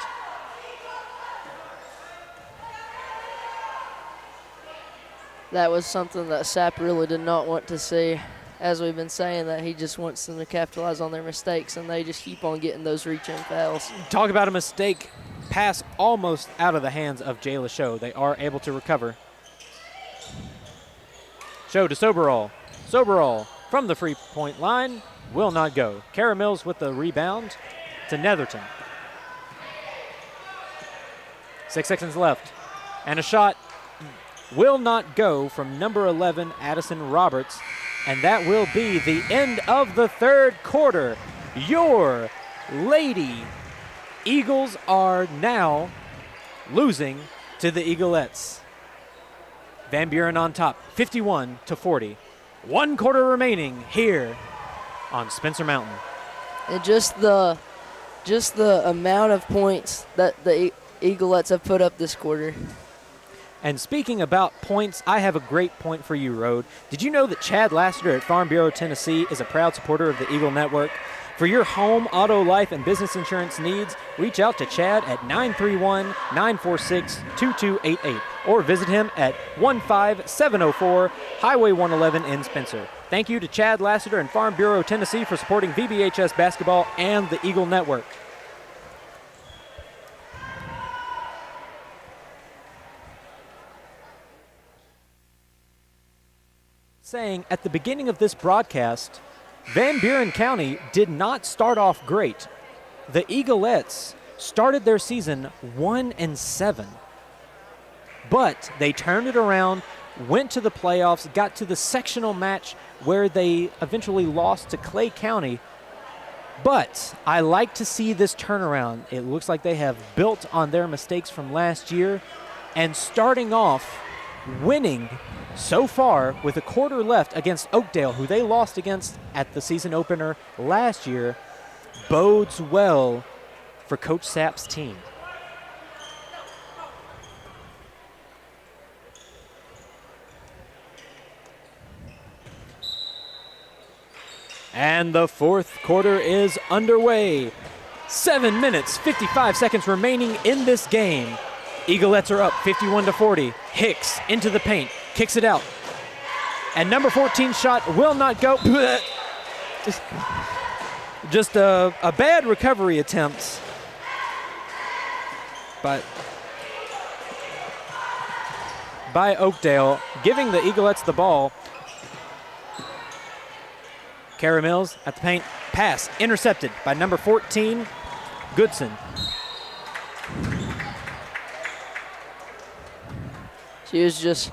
That was something that Sapp really did not want to see. As we've been saying, that he just wants them to capitalize on their mistakes, and they just keep on getting those reach-in fouls. Talk about a mistake. Pass almost out of the hands of Jay Lachaux. They are able to recover. Show to Soberall. Soberall from the free-point line will not go. Kara Mills with the rebound to Netherton. 6 seconds left. And a shot will not go from number 11, Addison Roberts. And that will be the end of the third quarter. Your Lady Eagles are now losing to the Eaglettes. Van Buren on top, 51-40. 1 quarter remaining here on Spencer Mountain. And just the amount of points that the Eaglettes have put up this quarter. And speaking about points, I have a great point for you, Rode. Did you know that Chad Lassiter at Farm Bureau, Tennessee is a proud supporter of the Eagle Network? For your home, auto, life, and business insurance needs, reach out to Chad at 931-946-2288 or visit him at 15704 Highway 111 in Spencer. Thank you to Chad Lassiter and Farm Bureau, Tennessee for supporting VBHS basketball and the Eagle Network. Saying at the beginning of this broadcast, Van Buren County did not start off great. The Eaglettes started their season 1-7, but they turned it around, went to the playoffs, got to the sectional match where they eventually lost to Clay County. But I like to see this turnaround. It looks like they have built on their mistakes from last year and starting off winning so far with a quarter left against Oakdale, who they lost against at the season opener last year, bodes well for Coach Sapp's team. And the fourth quarter is underway. 7 minutes, 55 seconds remaining in this game. Eaglettes are up 51-40. Hicks into the paint, kicks it out. And number 14 shot will not go. Just a bad recovery attempt. But by Oakdale, giving the Eaglettes the ball. Kara Mills at the paint. Pass intercepted by number 14, Goodson. She was just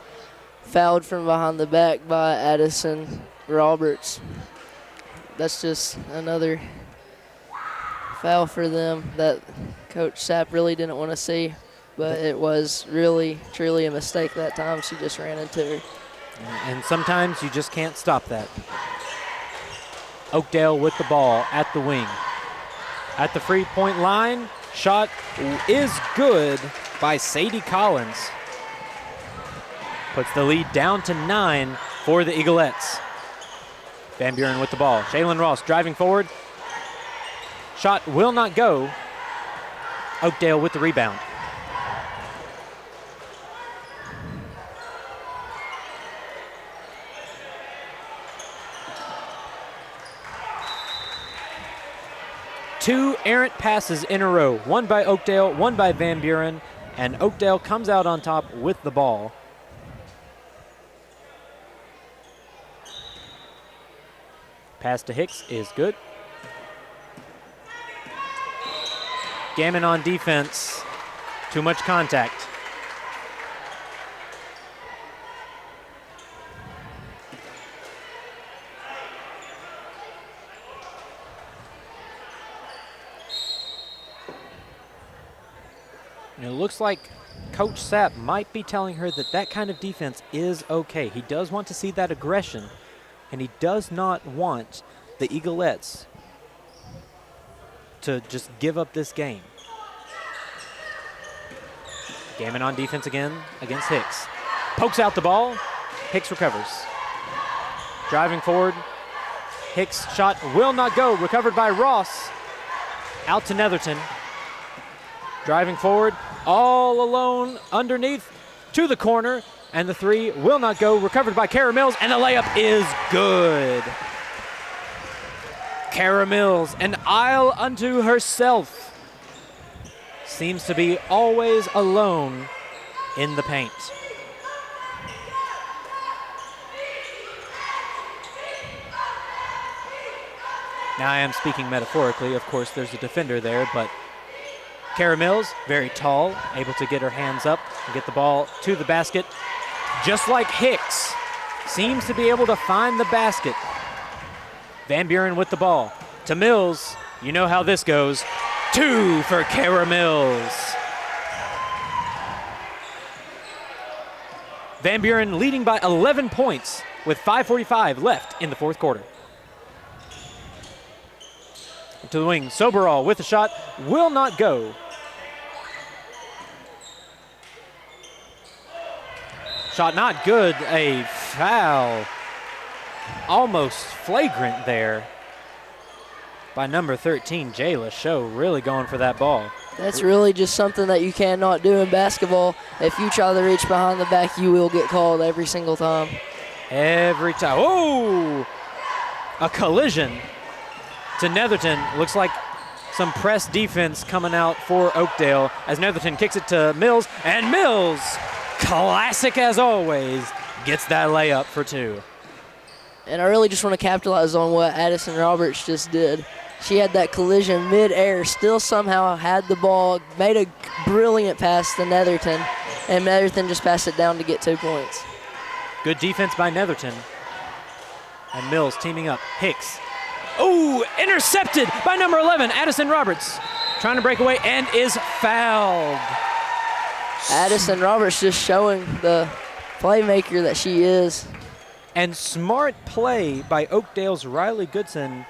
fouled from behind the back by Addison Roberts. That's just another foul for them that Coach Sapp really didn't want to see, but it was really, truly a mistake that time. She just ran into her. And sometimes you just can't stop that. Oakdale with the ball at the wing. At the free-point line, shot is good by Sadie Collins. Puts the lead down to 9 for the Eaglettes. Van Buren with the ball. Shaylin Ross driving forward. Shot will not go. Oakdale with the rebound. Two errant passes in a row. One by Oakdale, one by Van Buren, and Oakdale comes out on top with the ball. Pass to Hicks is good. Gammon on defense. Too much contact. And it looks like Coach Sapp might be telling her that that kind of defense is okay. He does want to see that aggression, and he does not want the Eaglettes to just give up this game. Gammon on defense again against Hicks. pokes out the ball. Hicks recovers. Driving forward. Hicks' shot will not go. Recovered by Ross. Out to Netherton. Driving forward. All alone underneath to the corner. And the three will not go. Recovered by Kara Mills. And the layup is good. Kara Mills, an isle unto herself. Seems to be always alone in the paint. Now I am speaking metaphorically. Of course, there's a defender there, but Kara Mills, very tall, able to get her hands up and get the ball to the basket. Just like Hicks, seems to be able to find the basket. Van Buren with the ball to Mills. You know how this goes. 2 for Kara Mills. Van Buren leading by 11 points with 5:45 left in the fourth quarter. To the wing, Soberall with the shot, will not go. Shot not good, a foul. Almost flagrant there by number 13, Jayla Show, really going for that ball. That's really just something that you cannot do in basketball. If you try to reach behind the back, you will get called every single time. Every time. Oh! A collision to Netherton. Looks like some press defense coming out for Oakdale as Netherton kicks it to Mills. And Mills, classic as always, gets that layup for 2. And I really just want to capitalize on what Addison Roberts just did. She had that collision mid-air, still somehow had the ball, made a brilliant pass to Netherton, and Netherton just passed it down to get 2 points. Good defense by Netherton. And Mills teaming up. Hicks. Oh, intercepted by number 11, Addison Roberts. Trying to break away and is fouled. Addison Roberts just showing the playmaker that she is. And smart play by Oakdale's Riley Goodson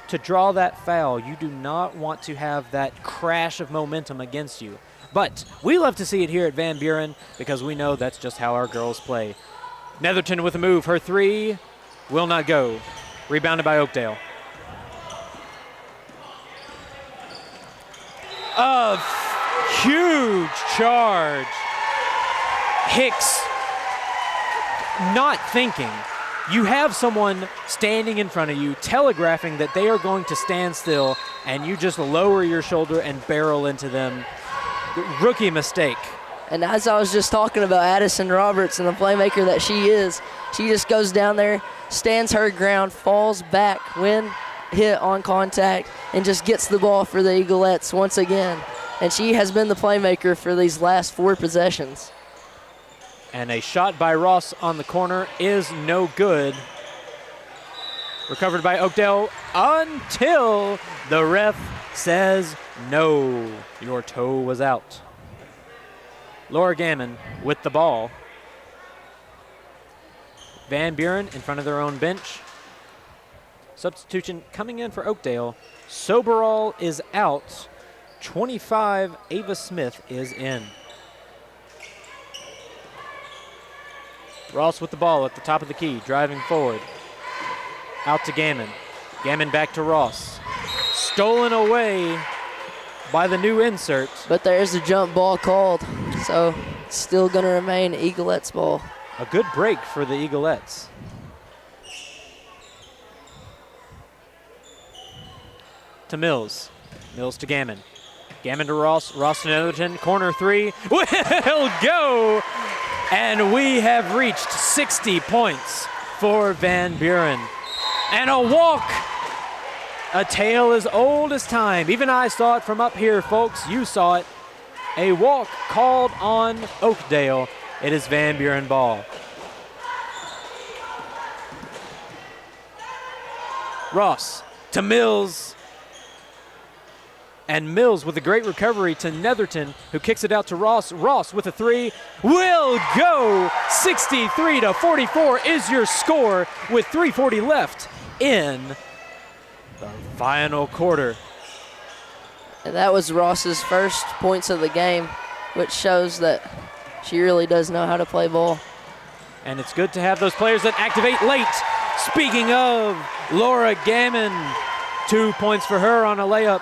to draw that foul. You do not want to have that crash of momentum against you. But we love to see it here at Van Buren because we know that's just how our girls play. Netherton with a move. Her 3 will not go. Rebounded by Oakdale. A huge charge. Hicks not thinking. You have someone standing in front of you telegraphing that they are going to stand still, and you just lower your shoulder and barrel into them. Rookie mistake. And as I was just talking about Addison Roberts and the playmaker that she is, she just goes down there, stands her ground, falls back when hit on contact, and just gets the ball for the Eaglettes once again. And she has been the playmaker for these last 4 possessions. And a shot by Ross on the corner is no good. Recovered by Oakdale until the ref says no. Your toe was out. Laura Gammon with the ball. Van Buren in front of their own bench. Substitution coming in for Oakdale. Soberall is out. 25, Ava Smith is in. Ross with the ball at the top of the key, driving forward. Out to Gammon. Gammon back to Ross. Stolen away by the new insert. But there is a jump ball called, so it's still going to remain Eaglettes ball. A good break for the Eaglettes. To Mills. Mills to Gammon. Gammon to Ross. Ross to Netherton. Corner 3 will go. And we have reached 60 points for Van Buren. And a walk. A tale as old as time. Even I saw it from up here, folks. You saw it. A walk called on Oakdale. It is Van Buren ball. Ross to Mills. And Mills with a great recovery to Netherton, who kicks it out to Ross. Ross with a 3 will go. 63-44 is your score with 3:40 left in the final quarter. And that was Ross's first points of the game, which shows that she really does know how to play ball. And it's good to have those players that activate late. Speaking of Laura Gammon, 2 points for her on a layup.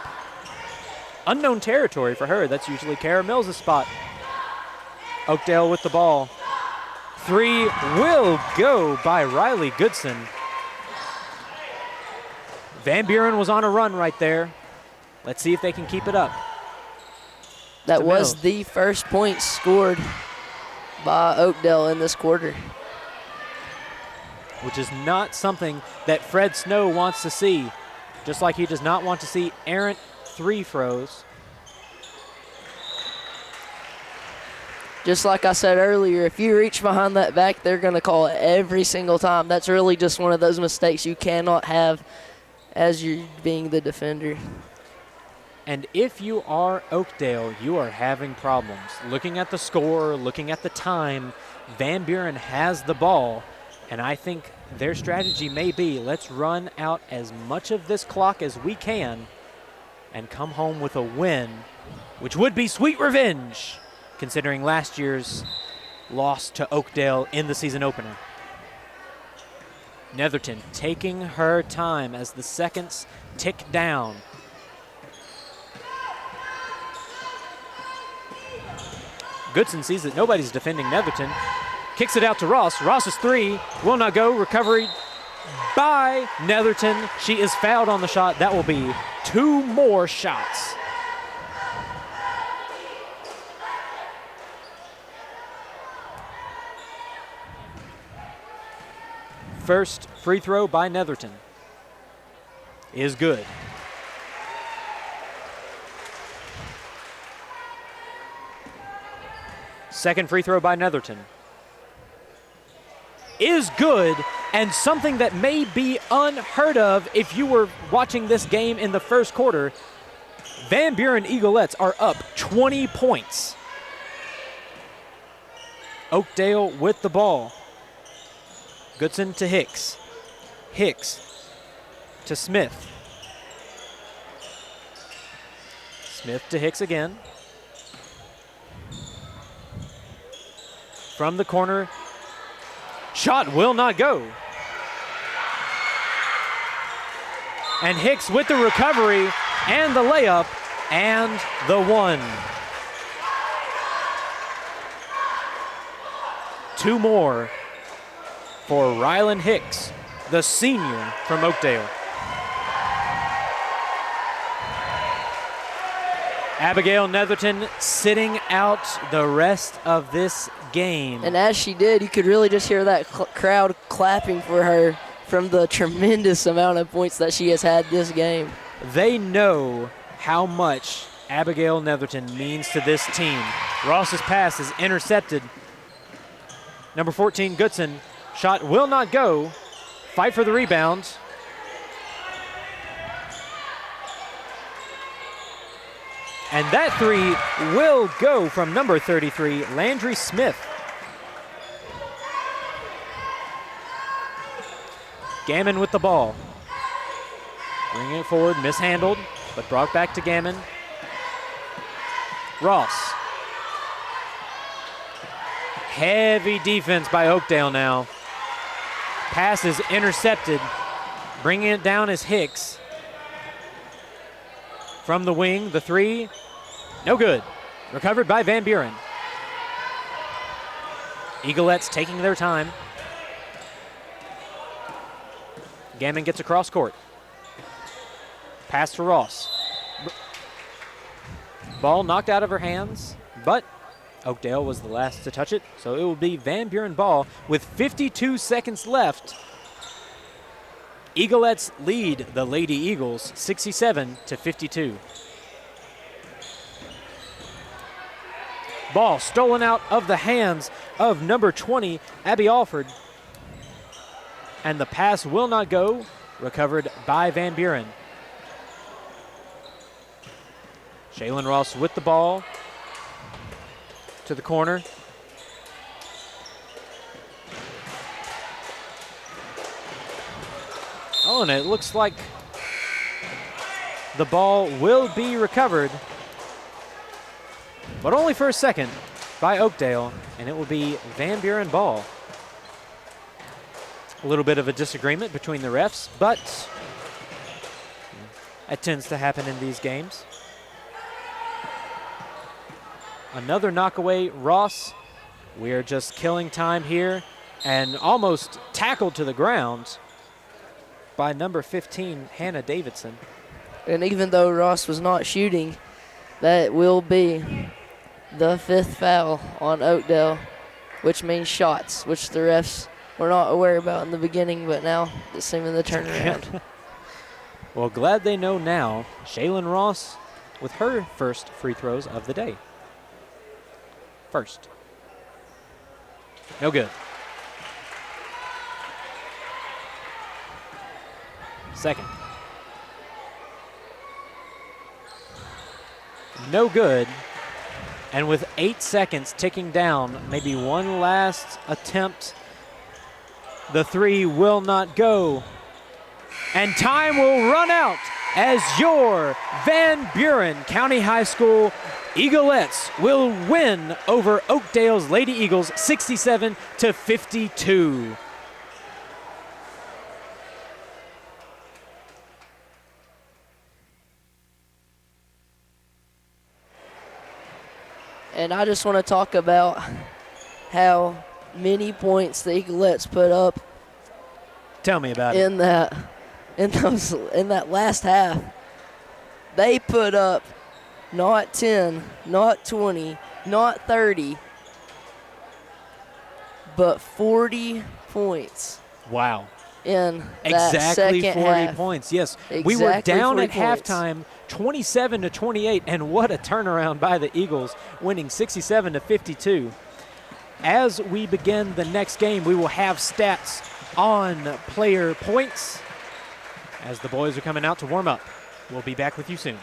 Unknown territory for her. That's usually Kara Mills' spot. Oakdale with the ball. 3 will go by Riley Goodson. Van Buren was on a run right there. Let's see if they can keep it up. That was the first point scored by Oakdale in this quarter. Which is not something that Fred Snow wants to see. Just like he does not want to see errant 3 throws. Just like I said earlier, if you reach behind that back, they're going to call it every single time. That's really just one of those mistakes you cannot have as you're being the defender. And if you are Oakdale, you are having problems. Looking at the score, looking at the time, Van Buren has the ball. And I think their strategy may be, let's run out as much of this clock as we can and come home with a win, which would be sweet revenge, considering last year's loss to Oakdale in the season opener. Netherton taking her time as the seconds tick down. Goodson sees that nobody's defending Netherton. Kicks it out to Ross. Ross's 3 will not go. Recovery by Netherton. She is fouled on the shot. That will be 2 more shots. First free throw by Netherton is good. Second free throw by Netherton is good, and something that may be unheard of if you were watching this game in the first quarter. Van Buren Eaglettes are up 20 points. Oakdale with the ball. Goodson to Hicks. Hicks to Smith. Smith to Hicks again. From the corner, shot will not go. And Hicks with the recovery and the layup and the 1. 2 more for Rylan Hicks, the senior from Oakdale. Abigail Netherton sitting out the rest of this game. And as she did, you could really just hear that crowd clapping for her from the tremendous amount of points that she has had this game. They know how much Abigail Netherton means to this team. Ross's pass is intercepted. Number 14, Goodson. Shot will not go. Fight for the rebound. And that 3 will go from number 33, Landry Smith. Gammon with the ball. Bringing it forward, mishandled, but brought back to Gammon. Ross. Heavy defense by Oakdale now. Pass is intercepted. Bringing it down is Hicks. From the wing, the 3, no good. Recovered by Van Buren. Eaglettes taking their time. Gammon gets across court. Pass to Ross. Ball knocked out of her hands, but Oakdale was the last to touch it, so it will be Van Buren ball with 52 seconds left. Eaglettes lead the Lady Eagles 67-52. Ball stolen out of the hands of number 20, Abby Alford. And the pass will not go. Recovered by Van Buren. Shaylin Ross with the ball. To the corner. Oh, and it looks like the ball will be recovered, but only for a second by Oakdale, and it will be Van Buren ball. A little bit of a disagreement between the refs, but it tends to happen in these games. Another knockaway, Ross. We're just killing time here and almost tackled to the ground by number 15, Hannah Davidson. And even though Ross was not shooting, that will be the 5th foul on Oakdale, which means shots, which the refs were not aware about in the beginning, but now it's seeming the turnaround. Well, glad they know now. Shaylin Ross with her first free throws of the day. First. No good. Second. No good. And with 8 seconds ticking down, maybe one last attempt. The three will not go. And time will run out as your Van Buren County High School Eaglettes will win over Oakdale's Lady Eagles 67-52. And I just want to talk about how many points the Eaglettes put up. Tell me about it. In that last half. They put up not 10, not 20, not 30, but 40 points. Wow. In that exactly second 40 half. points. Yes, exactly we were down at 40 points. halftime 27-28, and what a turnaround by the Eagles, winning 67-52. As we begin the next game, we will have stats on player points as the boys are coming out to warm up. We'll be back with you soon.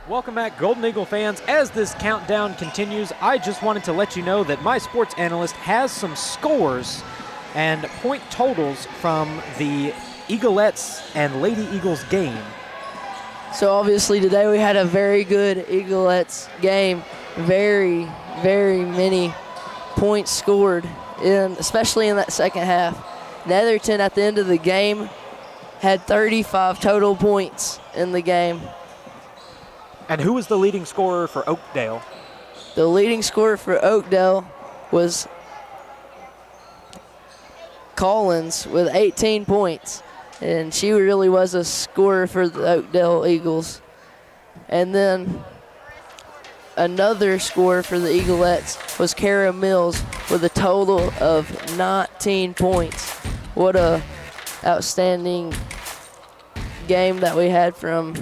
Welcome back, Golden Eagle fans. As this countdown continues, I just wanted to let you know that my sports analyst has some scores and point totals from the Eaglettes and Lady Eagles game. So obviously today we had a very good Eaglettes game. Very, very many points scored, especially in that second half. Netherton at the end of the game had 35 total points in the game. And who was the leading scorer for Oakdale? The leading scorer for Oakdale was Collins with 18 points. And she really was a scorer for the Oakdale Eagles. And then another scorer for the Eaglettes was Kara Mills with a total of 19 points. What a outstanding game that we had from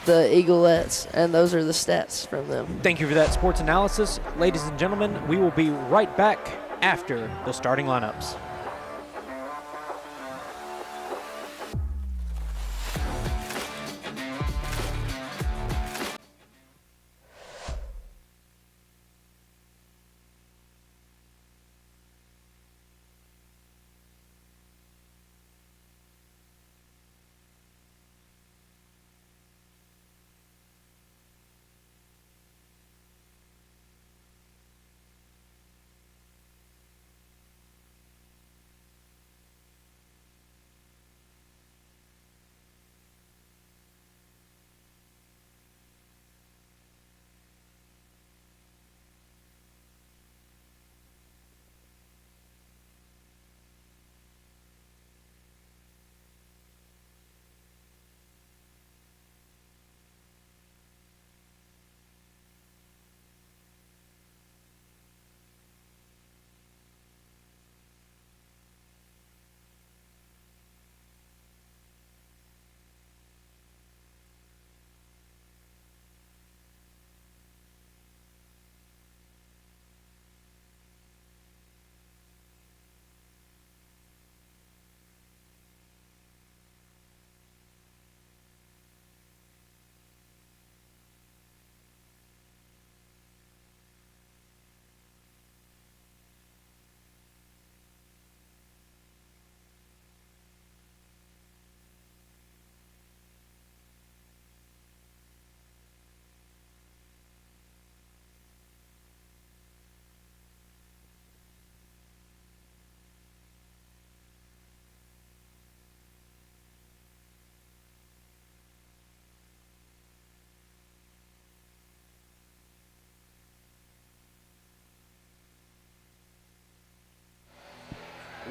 the Eaglettes, and those are the stats from them. Thank you for that sports analysis. Ladies and gentlemen, we will be right back after the starting lineups.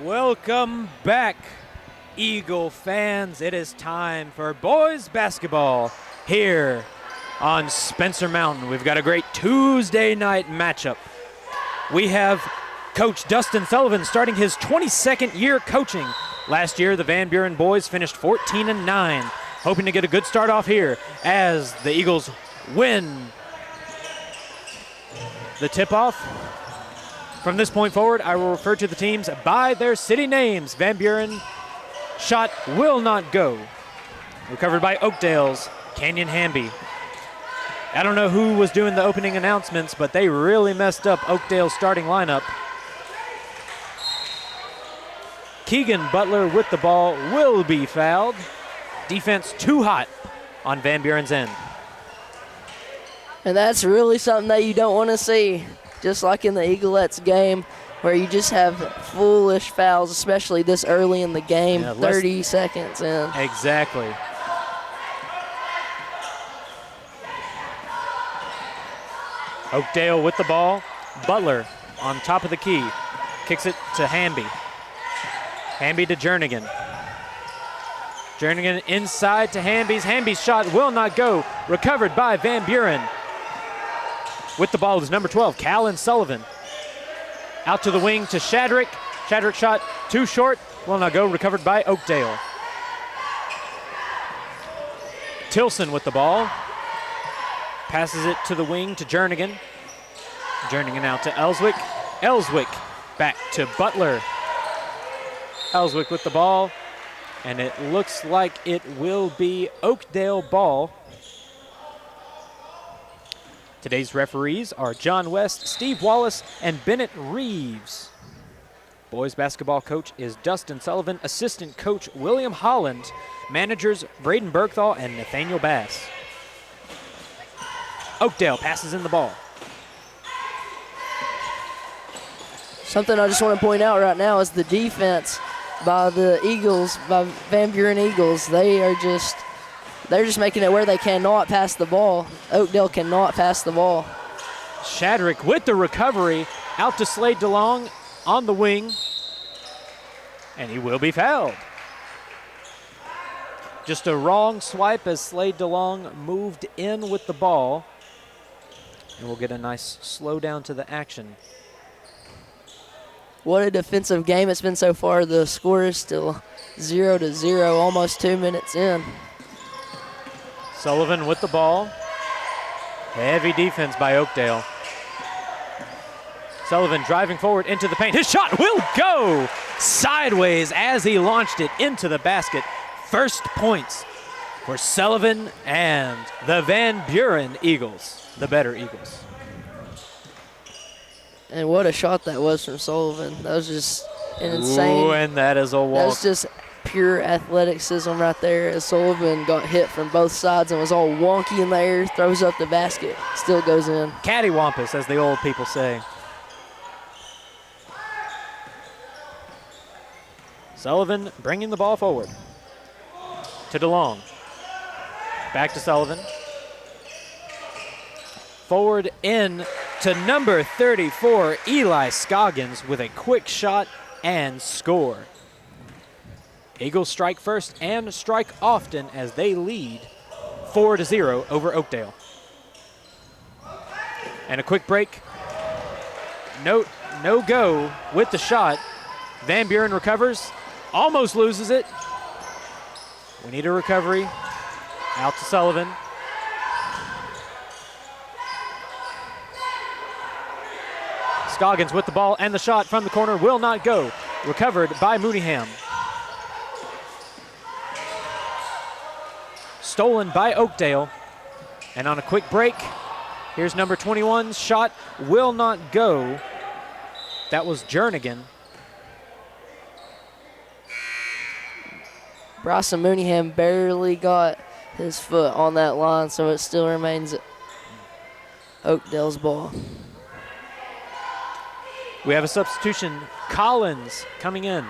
Welcome back, Eagle fans. It is time for boys basketball here on Spencer Mountain. We've got a great Tuesday night matchup. We have Coach Dustin Sullivan starting his 22nd year coaching. Last year, the Van Buren boys finished 14-9, hoping to get a good start off here as the Eagles win the tip-off. From this point forward, I will refer to the teams by their city names. Van Buren shot will not go. Recovered by Oakdale's Canyon Hamby. I don't know who was doing the opening announcements, but they really messed up Oakdale's starting lineup. Keegan Butler with the ball will be fouled. Defense too hot on Van Buren's end. And that's really something that you don't want to see. Just like in the Eaglettes game, where you just have foolish fouls, especially this early in the game, 30 seconds in. Exactly. Oakdale with the ball. Butler on top of the key. Kicks it to Hamby. Hamby to Jernigan. Jernigan inside to Hamby's. Hamby's shot will not go. Recovered by Van Buren. With the ball is number 12, Callan Sullivan. Out to the wing to Shadrick. Shadrick shot too short. Will not go. Recovered by Oakdale. Tilson with the ball. Passes it to the wing to Jernigan. Jernigan out to Ellswick. Ellswick back to Butler. Ellswick with the ball. And it looks like it will be Oakdale ball. Today's referees are John West, Steve Wallace, and Bennett Reeves. Boys basketball coach is Dustin Sullivan, assistant coach William Holland, managers Braden Bergthal and Nathaniel Bass. Oakdale passes in the ball. Something I just want to point out right now is the defense by the Eagles, by Van Buren Eagles. They're just making it where they cannot pass the ball. Oakdale cannot pass the ball. Shadrick with the recovery, out to Slade DeLong on the wing, and he will be fouled. Just a wrong swipe as Slade DeLong moved in with the ball, and we'll get a nice slow down to the action. What a defensive game it's been so far. The score is still 0-0, almost 2 minutes in. Sullivan with the ball. Heavy defense by Oakdale. Sullivan driving forward into the paint. His shot will go sideways as he launched it into the basket. First points for Sullivan and the Van Buren Eagles, the better Eagles. And what a shot that was from Sullivan. That was just an insane. Ooh, and that is a walk. That was just pure athleticism right there as Sullivan got hit from both sides and was all wonky in the air, throws up the basket, still goes in. Cattywampus, as the old people say. Sullivan bringing the ball forward to DeLong. Back to Sullivan. Forward in to number 34, Eli Scoggins, with a quick shot and score. Eagles strike first and strike often as they lead 4-0 over Oakdale. And a quick break. No go with the shot. Van Buren recovers, almost loses it. We need a recovery. Out to Sullivan. Scoggins with the ball and the shot from the corner will not go. Recovered by Mooneyham. Stolen by Oakdale. And on a quick break, here's number 21's shot will not go. That was Jernigan. Bryson Mooneyham barely got his foot on that line, so it still remains Oakdale's ball. We have a substitution. Collins coming in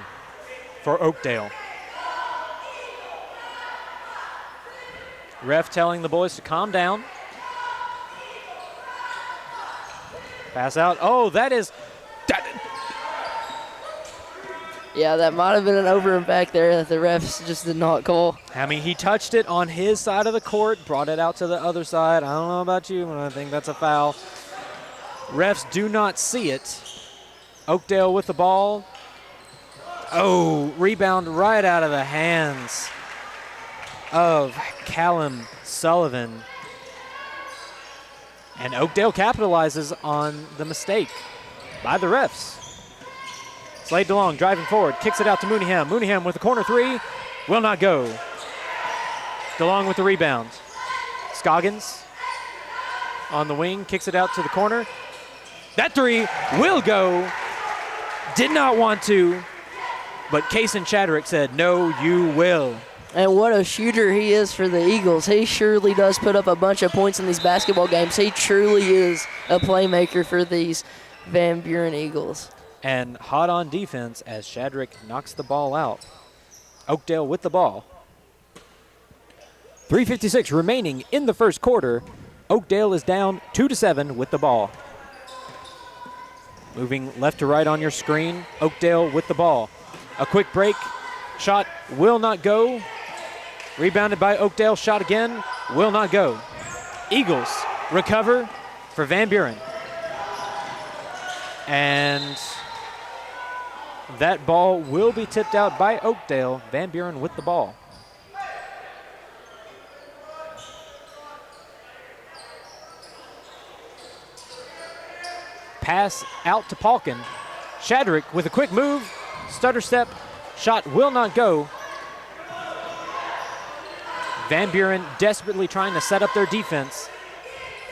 for Oakdale. Ref telling the boys to calm down. Pass out. Oh, that is... Yeah, that might have been an over and back there that the refs just did not call. I mean, he touched it on his side of the court, brought it out to the other side. I don't know about you, but I think that's a foul. Refs do not see it. Oakdale with the ball. Oh, rebound right out of the hands of Callum Sullivan. And Oakdale capitalizes on the mistake by the refs. Slade DeLong driving forward, kicks it out to Mooneyham. Mooneyham with the corner three, will not go. DeLong with the rebound. Scoggins on the wing, kicks it out to the corner. That three will go. Did not want to, but Kaysen Chadrick said, no, you will. And what a shooter he is for the Eagles. He surely does put up a bunch of points in these basketball games. He truly is a playmaker for these Van Buren Eagles. And hot on defense as Chadrick knocks the ball out. Oakdale with the ball. 3:56 remaining in the first quarter. Oakdale is down 2-7 with the ball. Moving left to right on your screen, Oakdale with the ball. A quick break, shot will not go. Rebounded by Oakdale, shot again, will not go. Eagles recover for Van Buren. And that ball will be tipped out by Oakdale. Van Buren with the ball. Pass out to Palkin. Chadrick with a quick move, stutter step, shot will not go. Van Buren desperately trying to set up their defense.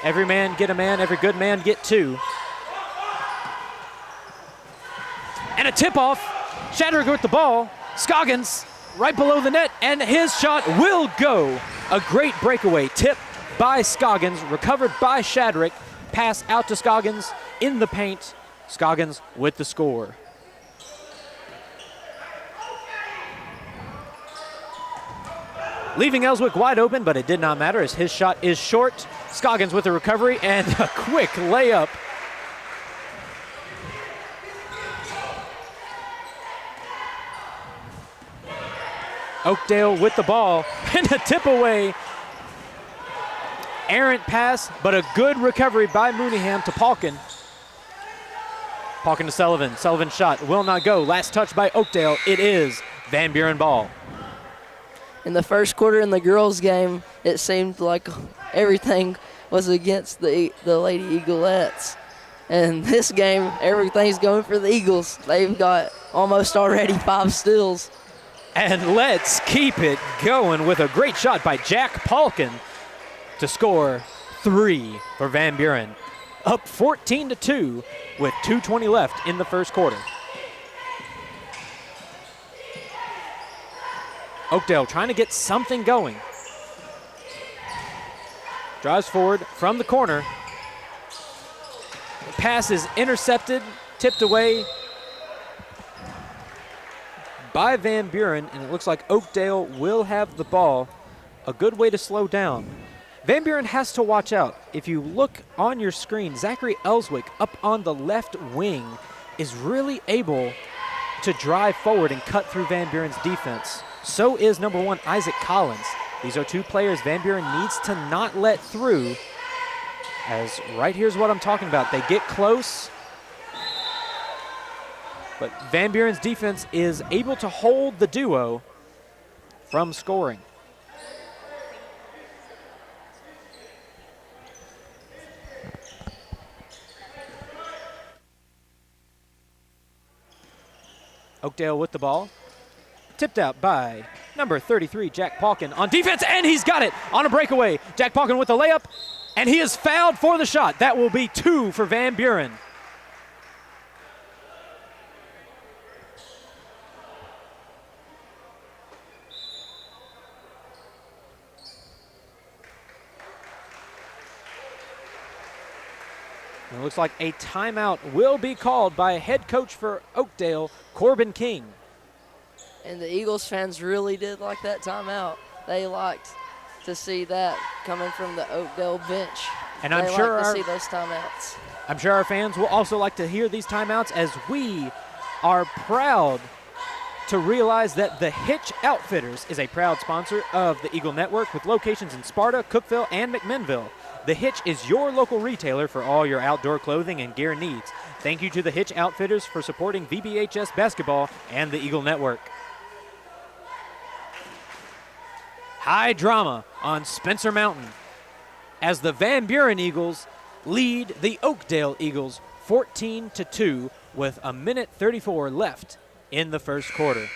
Every man get a man, every good man get two. And a tip-off. Shadrack with the ball. Scoggins right below the net, and his shot will go. A great breakaway tip by Scoggins, recovered by Shadrack. Pass out to Scoggins in the paint. Scoggins with the score. Leaving Ellswick wide open, but it did not matter as his shot is short. Scoggins with the recovery and a quick layup. Oakdale with the ball and a tip away. Errant pass, but a good recovery by Mooneyham to Palkin. Palkin to Sullivan. Sullivan's shot will not go. Last touch by Oakdale. It is Van Buren ball. In the first quarter in the girls' game, it seemed like everything was against the Lady Eaglettes. And this game, everything's going for the Eagles. They've got almost already 5 steals. And let's keep it going with a great shot by Jack Palkin to score 3 for Van Buren. Up 14-2 with 2:20 left in the first quarter. Oakdale trying to get something going. Drives forward from the corner. The pass is intercepted, tipped away by Van Buren, and it looks like Oakdale will have the ball. A good way to slow down. Van Buren has to watch out. If you look on your screen, Zachary Ellswick up on the left wing is really able to drive forward and cut through Van Buren's defense. So is number 1, Isaac Collins. These are 2 players Van Buren needs to not let through. As right here's what I'm talking about. They get close, but Van Buren's defense is able to hold the duo from scoring. Oakdale with the ball. Tipped out by number 33, Jack Palkin on defense, and he's got it on a breakaway. Jack Palkin with the layup, and he is fouled for the shot. That will be 2 for Van Buren. It looks like a timeout will be called by head coach for Oakdale, Corbin King. And the Eagles fans really did like that timeout. They liked to see that coming from the Oakdale bench. And they I'm sure like to see those timeouts. I'm sure our fans will also like to hear these timeouts, as we are proud to realize that the Hitch Outfitters is a proud sponsor of the Eagle Network with locations in Sparta, Cookeville, and McMinnville. The Hitch is your local retailer for all your outdoor clothing and gear needs. Thank you to the Hitch Outfitters for supporting VBHS basketball and the Eagle Network. High drama on Spencer Mountain as the Van Buren Eagles lead the Oakdale Eagles 14-2 with 1:34 left in the first quarter.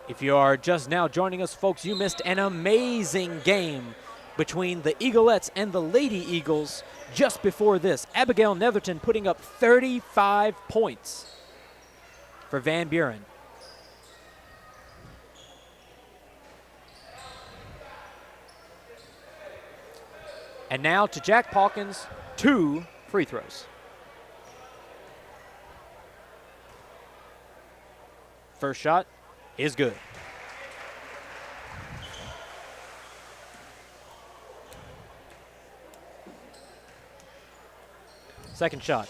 If you are just now joining us, folks, you missed an amazing game between the Eaglettes and the Lady Eagles just before this. Abigail Netherton putting up 35 points for Van Buren. And now to Jack Palkins, 2 free throws. First shot is good. Second shot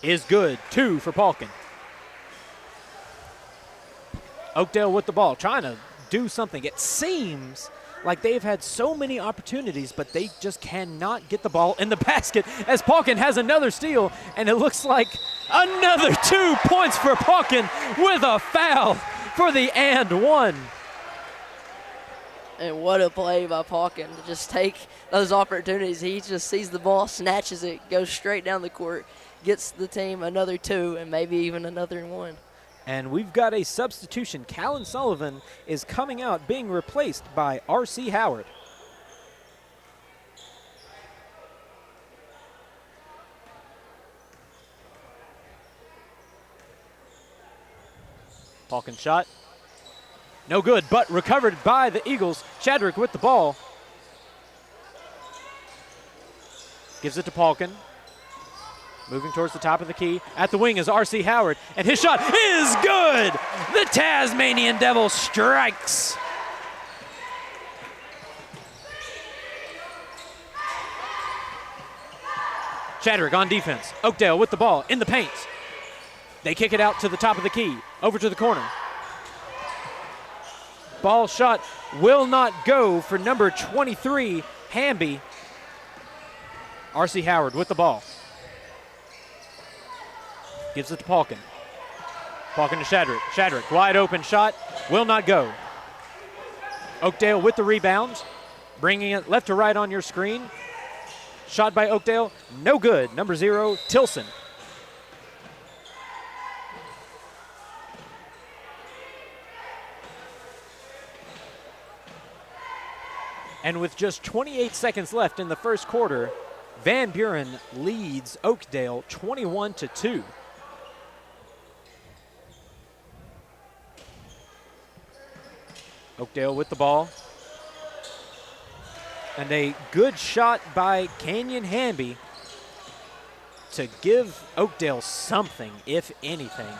is good, 2 for Palkin. Oakdale with the ball, trying to do something. It seems like they've had so many opportunities, but they just cannot get the ball in the basket as Palkin has another steal, and it looks like another 2 points for Palkin with a foul for the and one. And what a play by Palkin to just take those opportunities. He just sees the ball, snatches it, goes straight down the court, gets the team another 2 and maybe even another 1. And we've got a substitution. Callan Sullivan is coming out, being replaced by R.C. Howard. Palkin shot. No good, but recovered by the Eagles. Chadrick with the ball. Gives it to Palkin. Moving towards the top of the key. At the wing is R.C. Howard, and his shot is good! The Tasmanian Devil strikes. Chadrick on defense. Oakdale with the ball in the paint. They kick it out to the top of the key. Over to the corner. Ball shot will not go for number 23, Hamby. R.C. Howard with the ball. Gives it to Palkin. Palkin to Chadrick. Chadrick, wide open shot, will not go. Oakdale with the rebound, bringing it left to right on your screen. Shot by Oakdale, no good. Number 0, Tilson. And with just 28 seconds left in the first quarter, Van Buren leads Oakdale 21-2. Oakdale with the ball. And a good shot by Canyon Hamby to give Oakdale something, if anything.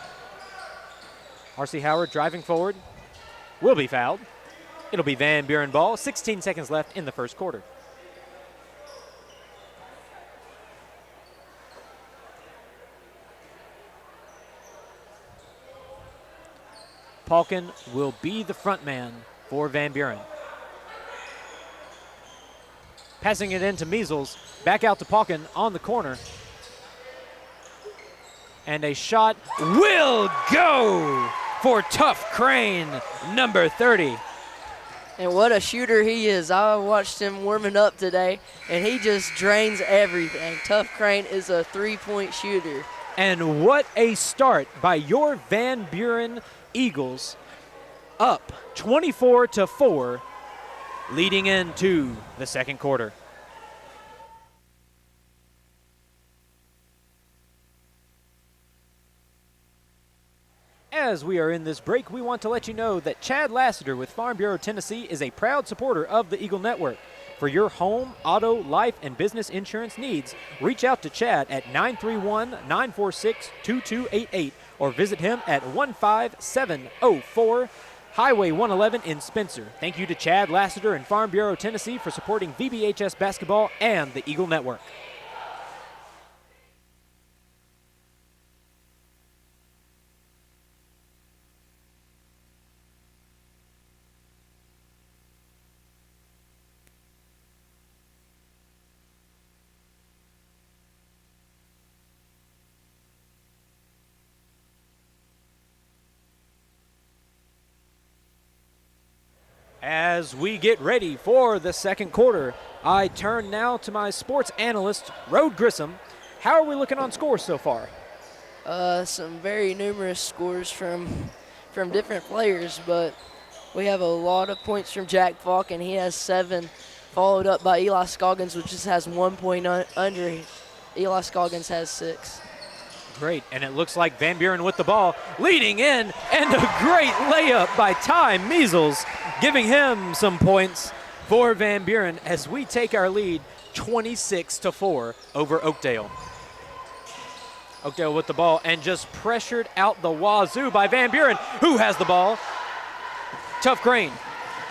R.C. Howard driving forward, will be fouled. It'll be Van Buren ball. 16 seconds left in the first quarter. Palkin will be the front man for Van Buren. Passing it into Measles. Back out to Palkin on the corner. And a shot will go for Tough Crane, number 30. And what a shooter he is. I watched him warming up today, and he just drains everything. Tough Crane is a three-point shooter. And what a start by your Van Buren Eagles, up 24-4, leading into the second quarter. As we are in this break, we want to let you know that Chad Lassiter with Farm Bureau Tennessee is a proud supporter of the Eagle Network. For your home, auto, life, and business insurance needs, reach out to Chad at 931-946-2288 or visit him at 15704 Highway 111 in Spencer. Thank you to Chad Lassiter and Farm Bureau Tennessee for supporting VBHS basketball and the Eagle Network. As we get ready for the second quarter, I turn now to my sports analyst, Rode Grissom. How are we looking on scores so far? Some very numerous scores from different players, but we have a lot of points from Jack Falk, and he has 7, followed up by Eli Scoggins, which just has 1 point under. Eli Scoggins has 6. Great, and it looks like Van Buren with the ball, leading in, and a great layup by Ty Measles, giving him some points for Van Buren as we take our lead 26-4 over Oakdale. Oakdale with the ball and just pressured out the wazoo by Van Buren, who has the ball. Tough Crane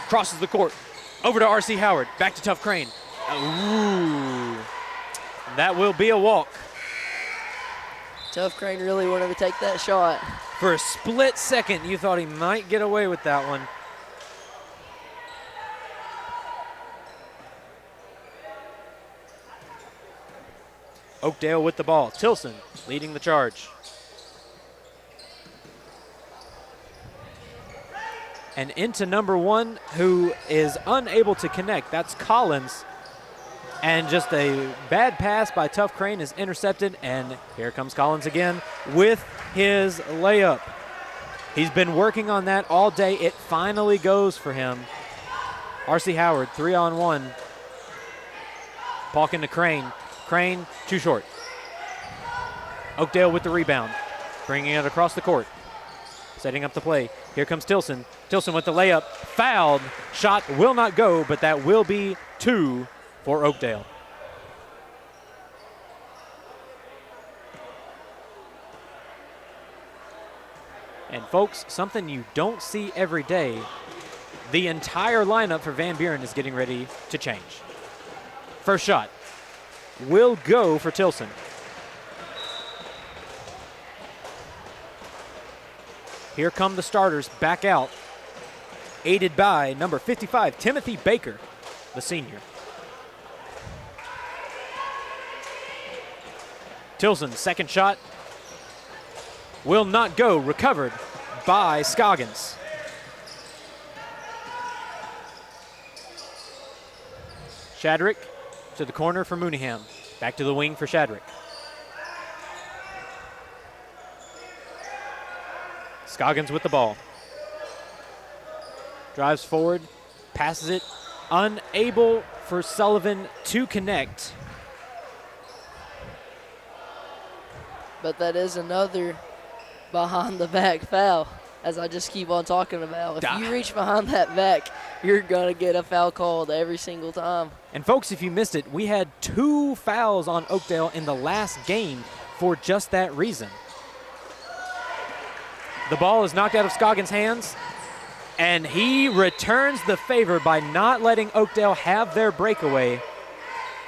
crosses the court, over to R.C. Howard, back to Tough Crane. Ooh, that will be a walk. Tough Crane really wanted to take that shot. For a split second, you thought he might get away with that one. Oakdale with the ball. Tilson leading the charge. And into number 1, who is unable to connect. That's Collins. And just a bad pass by Tough Crane is intercepted, and here comes Collins again with his layup. He's been working on that all day. It finally goes for him. R.C. Howard, 3-on-1. Palkin to Crane. Crane, too short. Oakdale with the rebound, bringing it across the court. setting up the play. Here comes Tilson. Tilson with the layup, fouled. Shot will not go, but that will be 2 for Oakdale. And folks, something you don't see every day, the entire lineup for Van Buren is getting ready to change. First shot will go for Tilson. Here come the starters back out, aided by number 55, Timothy Baker, the senior. Tilson's second shot will not go, recovered by Scoggins. Shadrick to the corner for Mooneyham. Back to the wing for Shadrick. Scoggins with the ball. Drives forward, passes it, unable for Sullivan to connect. But that is another behind the back foul, as I just keep on talking about. If you reach behind that back, you're going to get a foul called every single time. And folks, if you missed it, we had 2 fouls on Oakdale in the last game for just that reason. The ball is knocked out of Scoggins' hands, and he returns the favor by not letting Oakdale have their breakaway.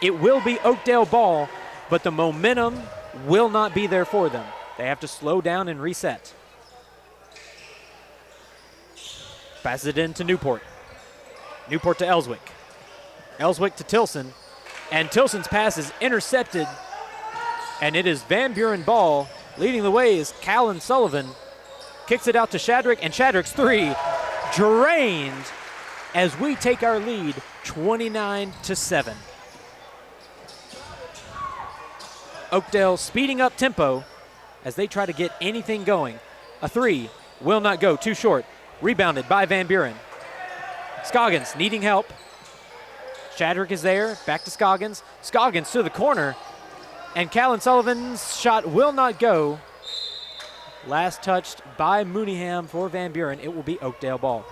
It will be Oakdale ball, but the momentum will not be there for them. They have to slow down and reset. Passes it in to Newport. Newport to Ellswick. Ellswick to Tilson, and Tilson's pass is intercepted, and it is Van Buren ball. Leading the way is Callan Sullivan. Kicks it out to Shadrick, and Shadrick's 3 drained as we take our lead 29-7. Oakdale speeding up tempo as they try to get anything going. A 3 will not go, too short. Rebounded by Van Buren. Scoggins needing help. Shadrick is there, back to Scoggins. Scoggins to the corner, and Callan Sullivan's shot will not go. Last touched by Mooneyham for Van Buren. It will be Oakdale ball.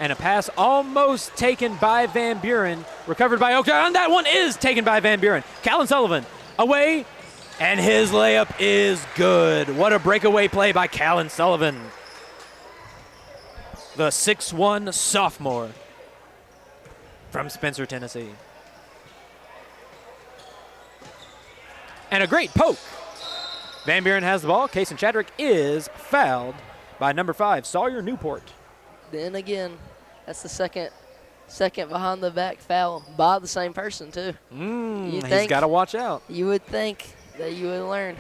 And a pass almost taken by Van Buren, recovered by Oakdale, and that one is taken by Van Buren. Callan Sullivan away, and his layup is good. What a breakaway play by Callan Sullivan. The 6'1" sophomore from Spencer, Tennessee. And a great poke. Van Buren has the ball. Kason Shadrick is fouled by number 5, Sawyer Newport. Then again, that's the second behind the back foul by the same person too. He's got to watch out. You would think that you would learn.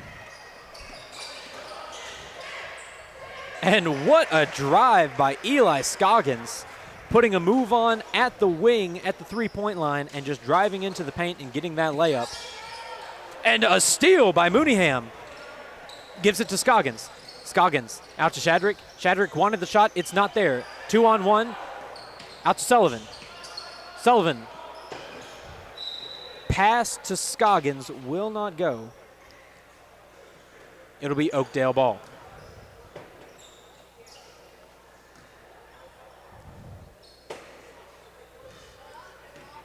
And what a drive by Eli Scoggins, putting a move on at the wing at the 3-point line and just driving into the paint and getting that layup. And a steal by Mooneyham. Gives it to Scoggins. Scoggins out to Shadrick. Shadrick wanted the shot. It's not there. 2-on-1. Out to Sullivan. Sullivan. Pass to Scoggins will not go. It'll be Oakdale ball.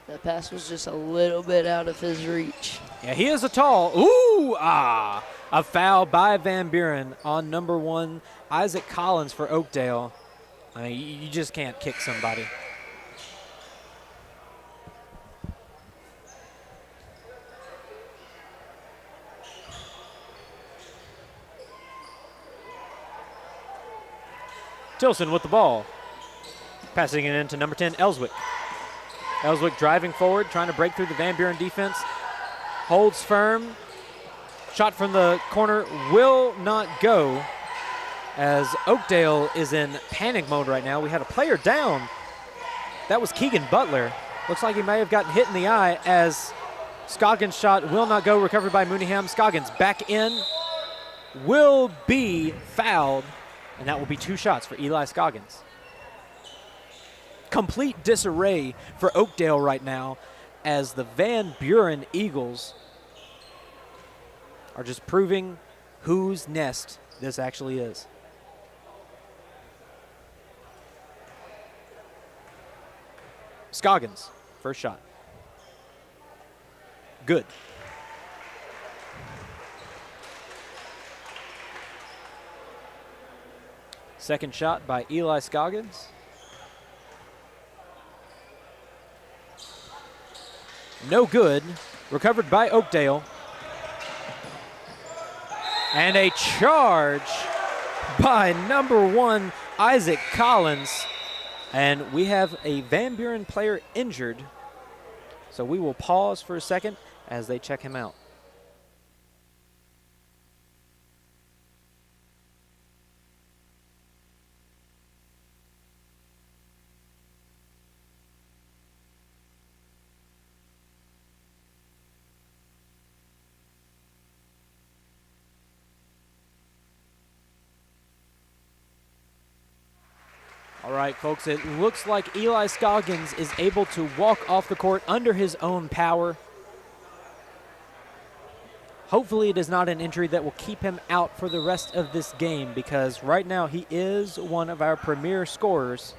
That pass was just a little bit out of his reach. Yeah, he is a tall. A foul by Van Buren on number 1, Isaac Collins for Oakdale. I mean, you just can't kick somebody. Tilson with the ball. Passing it into number 10, Ellswick. Ellswick driving forward, trying to break through the Van Buren defense. Holds firm. Shot from the corner will not go, as Oakdale is in panic mode right now. We had a player down. That was Keegan Butler. Looks like he may have gotten hit in the eye, as Scoggins' shot will not go, recovered by Mooneyham. Scoggins back in, will be fouled, and that will be 2 shots for Eli Scoggins. complete disarray for Oakdale right now, as the Van Buren Eagles are just proving whose nest this actually is. Scoggins, first shot. Good. Second shot by Eli Scoggins. No good. Recovered by Oakdale. And a charge by number 1, Isaac Collins. And we have a Van Buren player injured. So we will pause for a second as they check him out. All right, folks, it looks like Eli Scoggins is able to walk off the court under his own power. Hopefully it is not an injury that will keep him out for the rest of this game, because right now he is one of our premier scorers.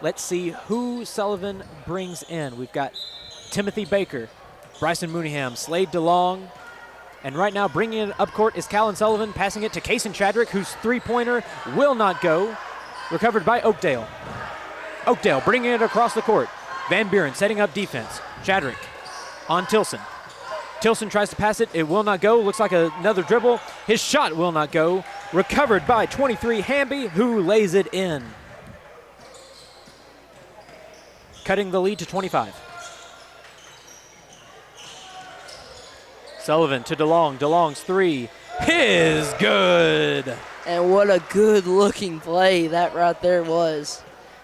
Let's see who Sullivan brings in. We've got Timothy Baker, Bryson Mooneyham, Slade DeLong, and right now bringing it up court is Callan Sullivan, passing it to Kason Chadrick, whose three-pointer will not go. Recovered by Oakdale. Oakdale bringing it across the court. Van Buren setting up defense. Chadrick on Tilson. Tilson tries to pass it. It will not go. Looks like another dribble. His shot will not go. Recovered by 23 Hamby, who lays it in. Cutting the lead to 25. Sullivan to DeLong. DeLong's three is good. And what a good-looking play that right there was.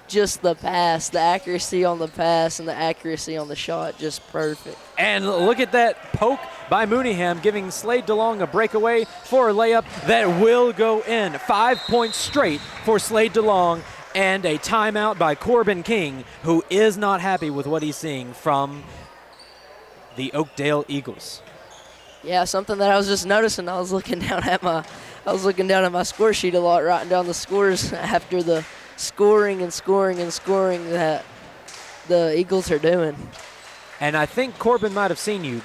Just the pass, the accuracy on the pass, and the accuracy on the shot, just perfect. And look at that poke by Mooneyham, giving Slade DeLong a breakaway for a layup that will go in. 5 points straight for Slade DeLong, and a timeout by Corbin King, who is not happy with what he's seeing from the Oakdale Eagles. Yeah, something that I was just noticing. I was looking down at my score sheet a lot, writing down the scores after the scoring that the Eagles are doing. And I think Corbin might have seen you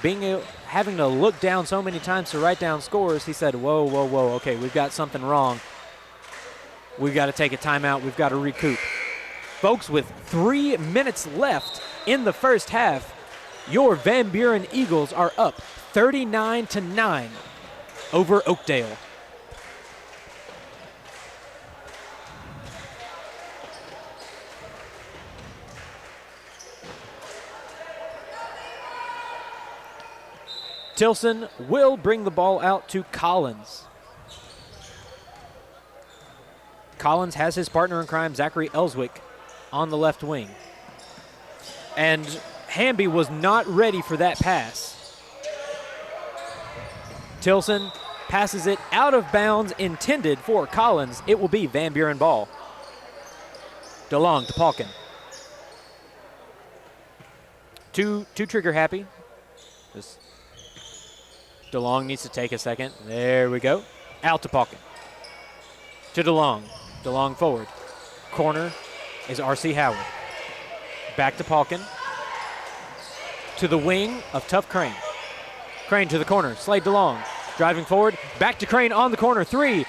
having to look down so many times to write down scores. He said, whoa, okay, we've got something wrong. We've got to take a timeout. We've got to recoup. Folks, with 3 minutes left in the first half, your Van Buren Eagles are up 39-9 over Oakdale. Tilson will bring the ball out to Collins. Collins has his partner in crime, Zachary Elswick, on the left wing. And Hamby was not ready for that pass. Tilson passes it out of bounds, intended for Collins. It will be Van Buren ball. DeLong to Palkin. Too trigger happy. DeLong needs to take a second. There we go. Out to Palkin. To DeLong. DeLong forward. Corner is R.C. Howard. Back to Palkin. To the wing of Tough Crane. Crane to the corner. Slade DeLong driving forward. Back to Crane on the corner. Three.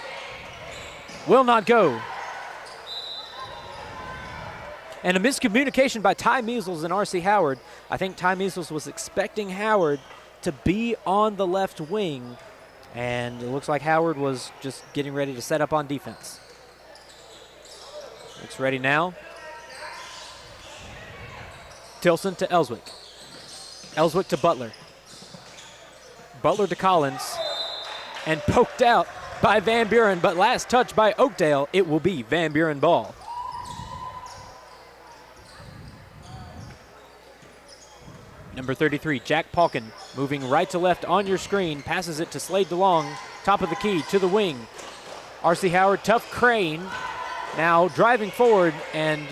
Will not go. And a miscommunication by Ty Measles and R.C. Howard. I think Ty Measles was expecting Howard to be on the left wing, and it looks like Howard was just getting ready to set up on defense. Looks ready now. Tilson to Elswick. Elswick to Butler. Butler to Collins, and poked out by Van Buren, but last touch by Oakdale. It will be Van Buren ball. Number 33, Jack Palkin, moving right to left on your screen, passes it to Slade DeLong, top of the key, to the wing. R.C. Howard, Tough Crane, Now driving forward, and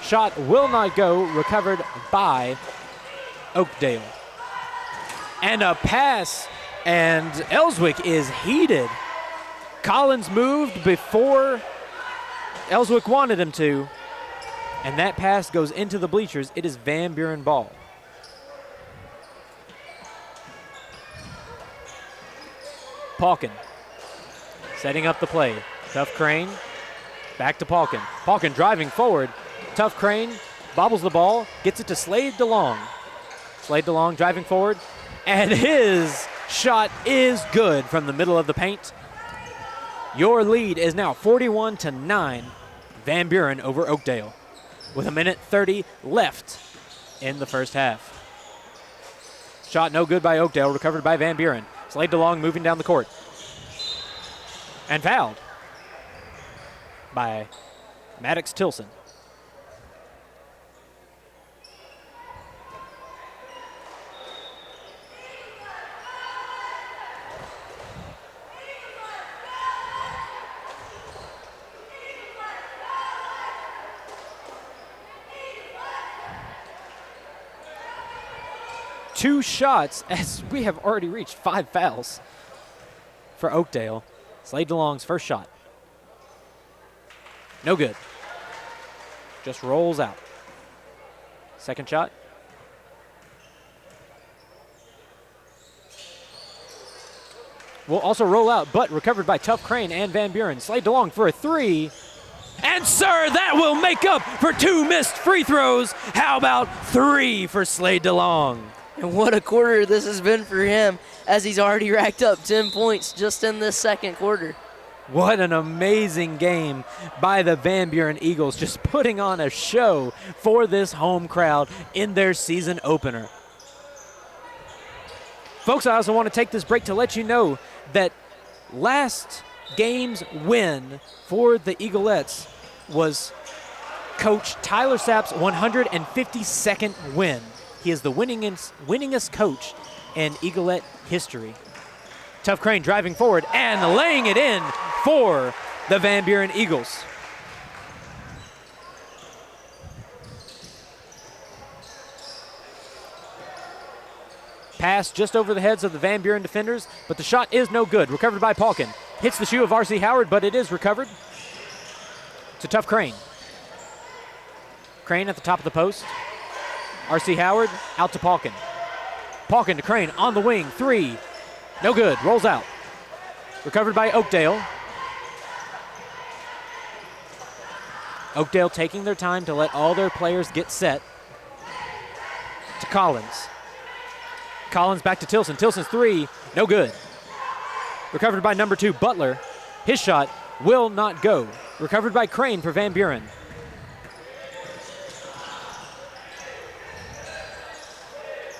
shot will not go, recovered by Oakdale. And a pass, and Ellswick is heated. Collins moved before Ellswick wanted him to, and that pass goes into the bleachers. It is Van Buren ball. Palkin setting up the play. Tough Crane, back to Palkin. Palkin driving forward. Tough Crane bobbles the ball, gets it to Slade DeLong. Slade DeLong driving forward, and his shot is good from the middle of the paint. Your lead is now 41-9, Van Buren over Oakdale, with 1:30 left in the first half. Shot no good by Oakdale, recovered by Van Buren. Slade DeLong moving down the court. And fouled by Maddox Tilson. Two shots as we have already reached 5 fouls for Oakdale. Slade DeLong's first shot. No good. Just rolls out. Second shot. Will also roll out, but recovered by Tough Crane and Van Buren. Slade DeLong for a 3. And sir, that will make up for 2 missed free throws. How about 3 for Slade DeLong? And what a quarter this has been for him, as he's already racked up 10 points just in this second quarter. What an amazing game by the Van Buren Eagles, just putting on a show for this home crowd in their season opener. Folks, I also want to take this break to let you know that last game's win for the Eaglettes was Coach Tyler Sapp's 152nd win. He is the winningest coach in Eaglet history. Tough Crane driving forward and laying it in for the Van Buren Eagles. Pass just over the heads of the Van Buren defenders, but the shot is no good. Recovered by Palkin. Hits the shoe of R.C. Howard, but it is recovered to Tough Crane. Crane at the top of the post. R.C. Howard out to Palkin. Palkin to Crane on the wing. 3. No good. Rolls out. Recovered by Oakdale. Oakdale taking their time to let all their players get set. To Collins. Collins back to Tilson. Tilson's 3. No good. Recovered by number 2, Butler. His shot will not go. Recovered by Crane for Van Buren.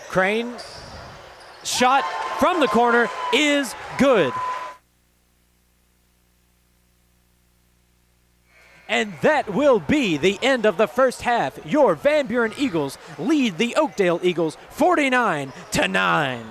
Crane, shot from the corner is good. And that will be the end of the first half. Your Van Buren Eagles lead the Oakdale Eagles 49-9.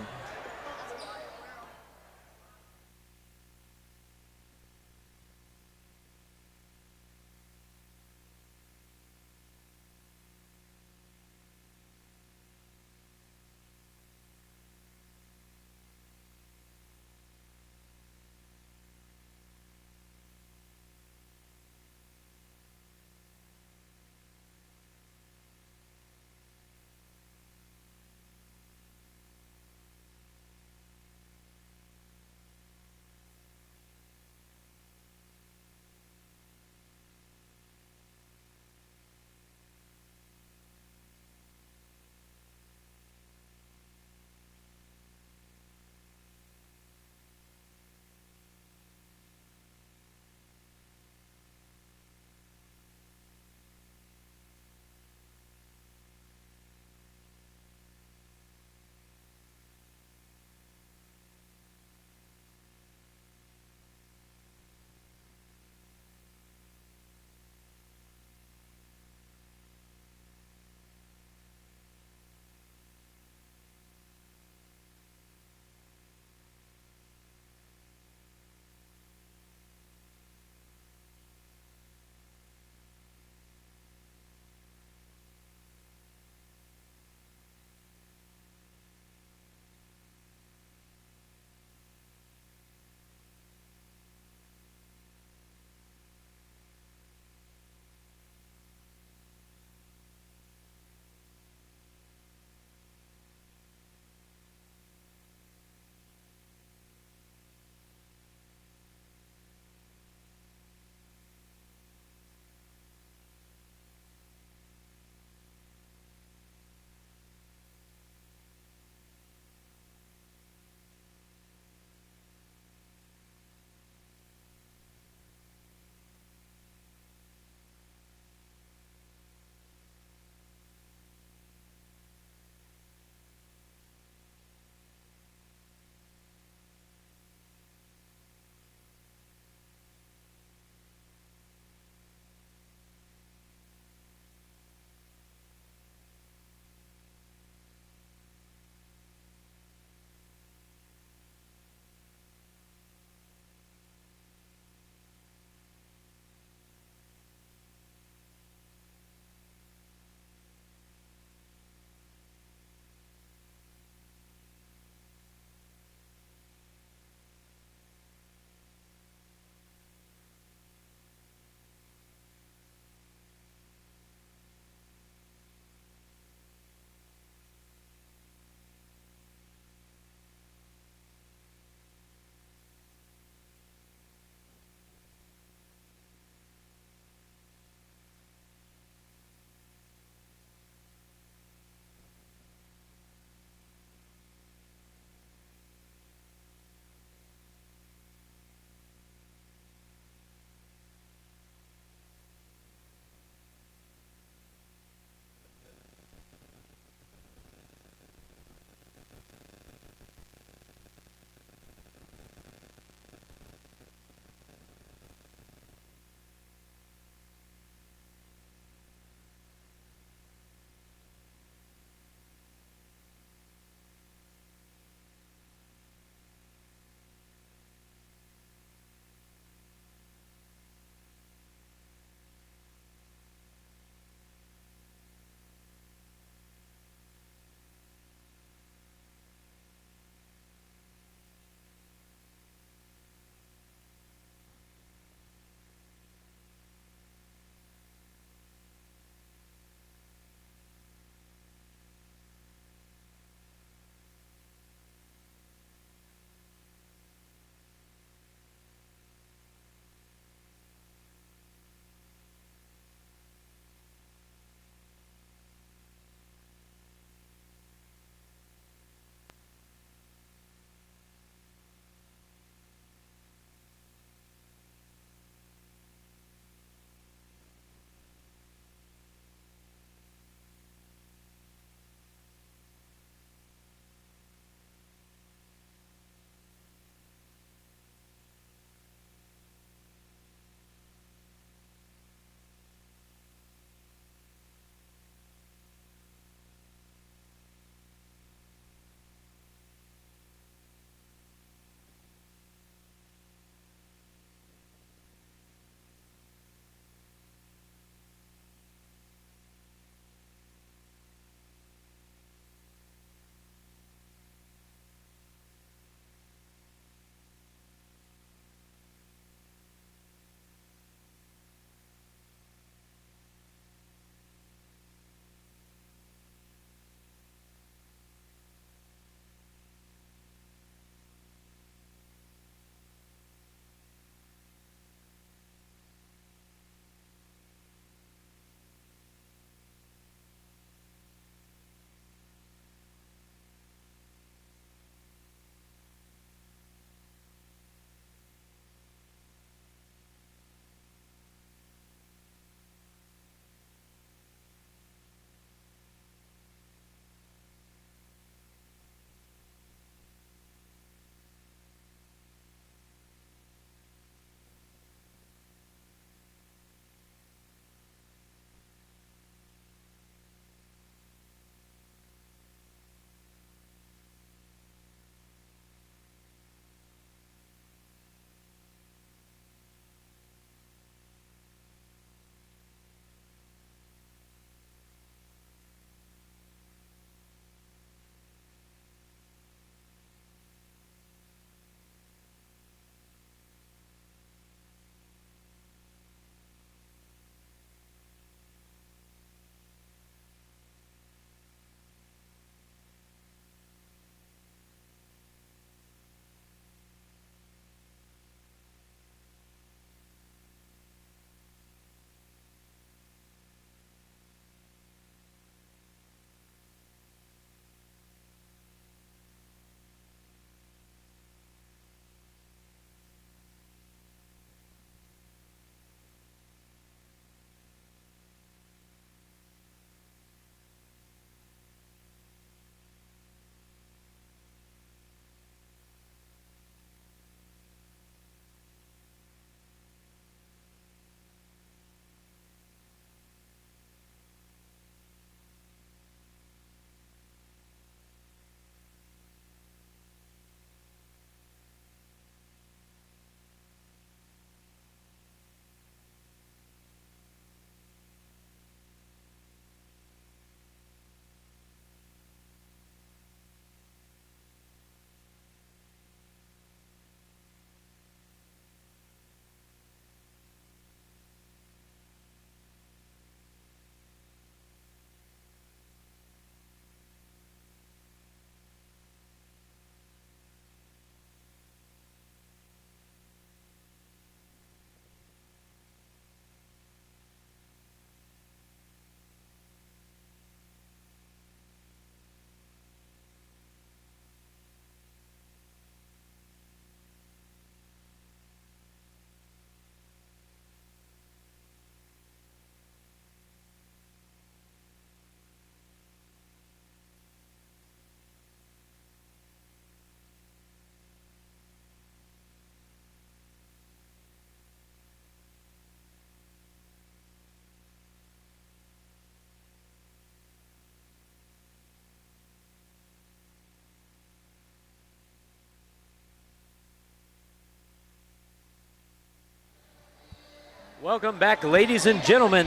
Welcome back, ladies and gentlemen.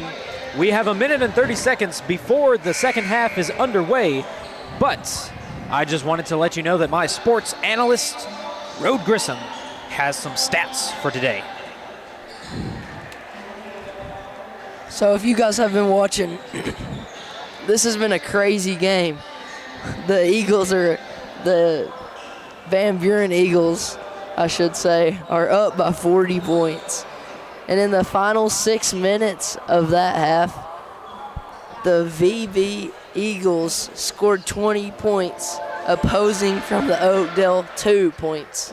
We have 1 minute and 30 seconds before the second half is underway, but I just wanted to let you know that my sports analyst, Rode Grissom, has some stats for today. So if you guys have been watching, this has been a crazy game. The Van Buren Eagles, I should say, are up by 40 points. And in the final 6 minutes of that half, the VB Eagles scored 20 points, opposing from the Oakdale 2 points.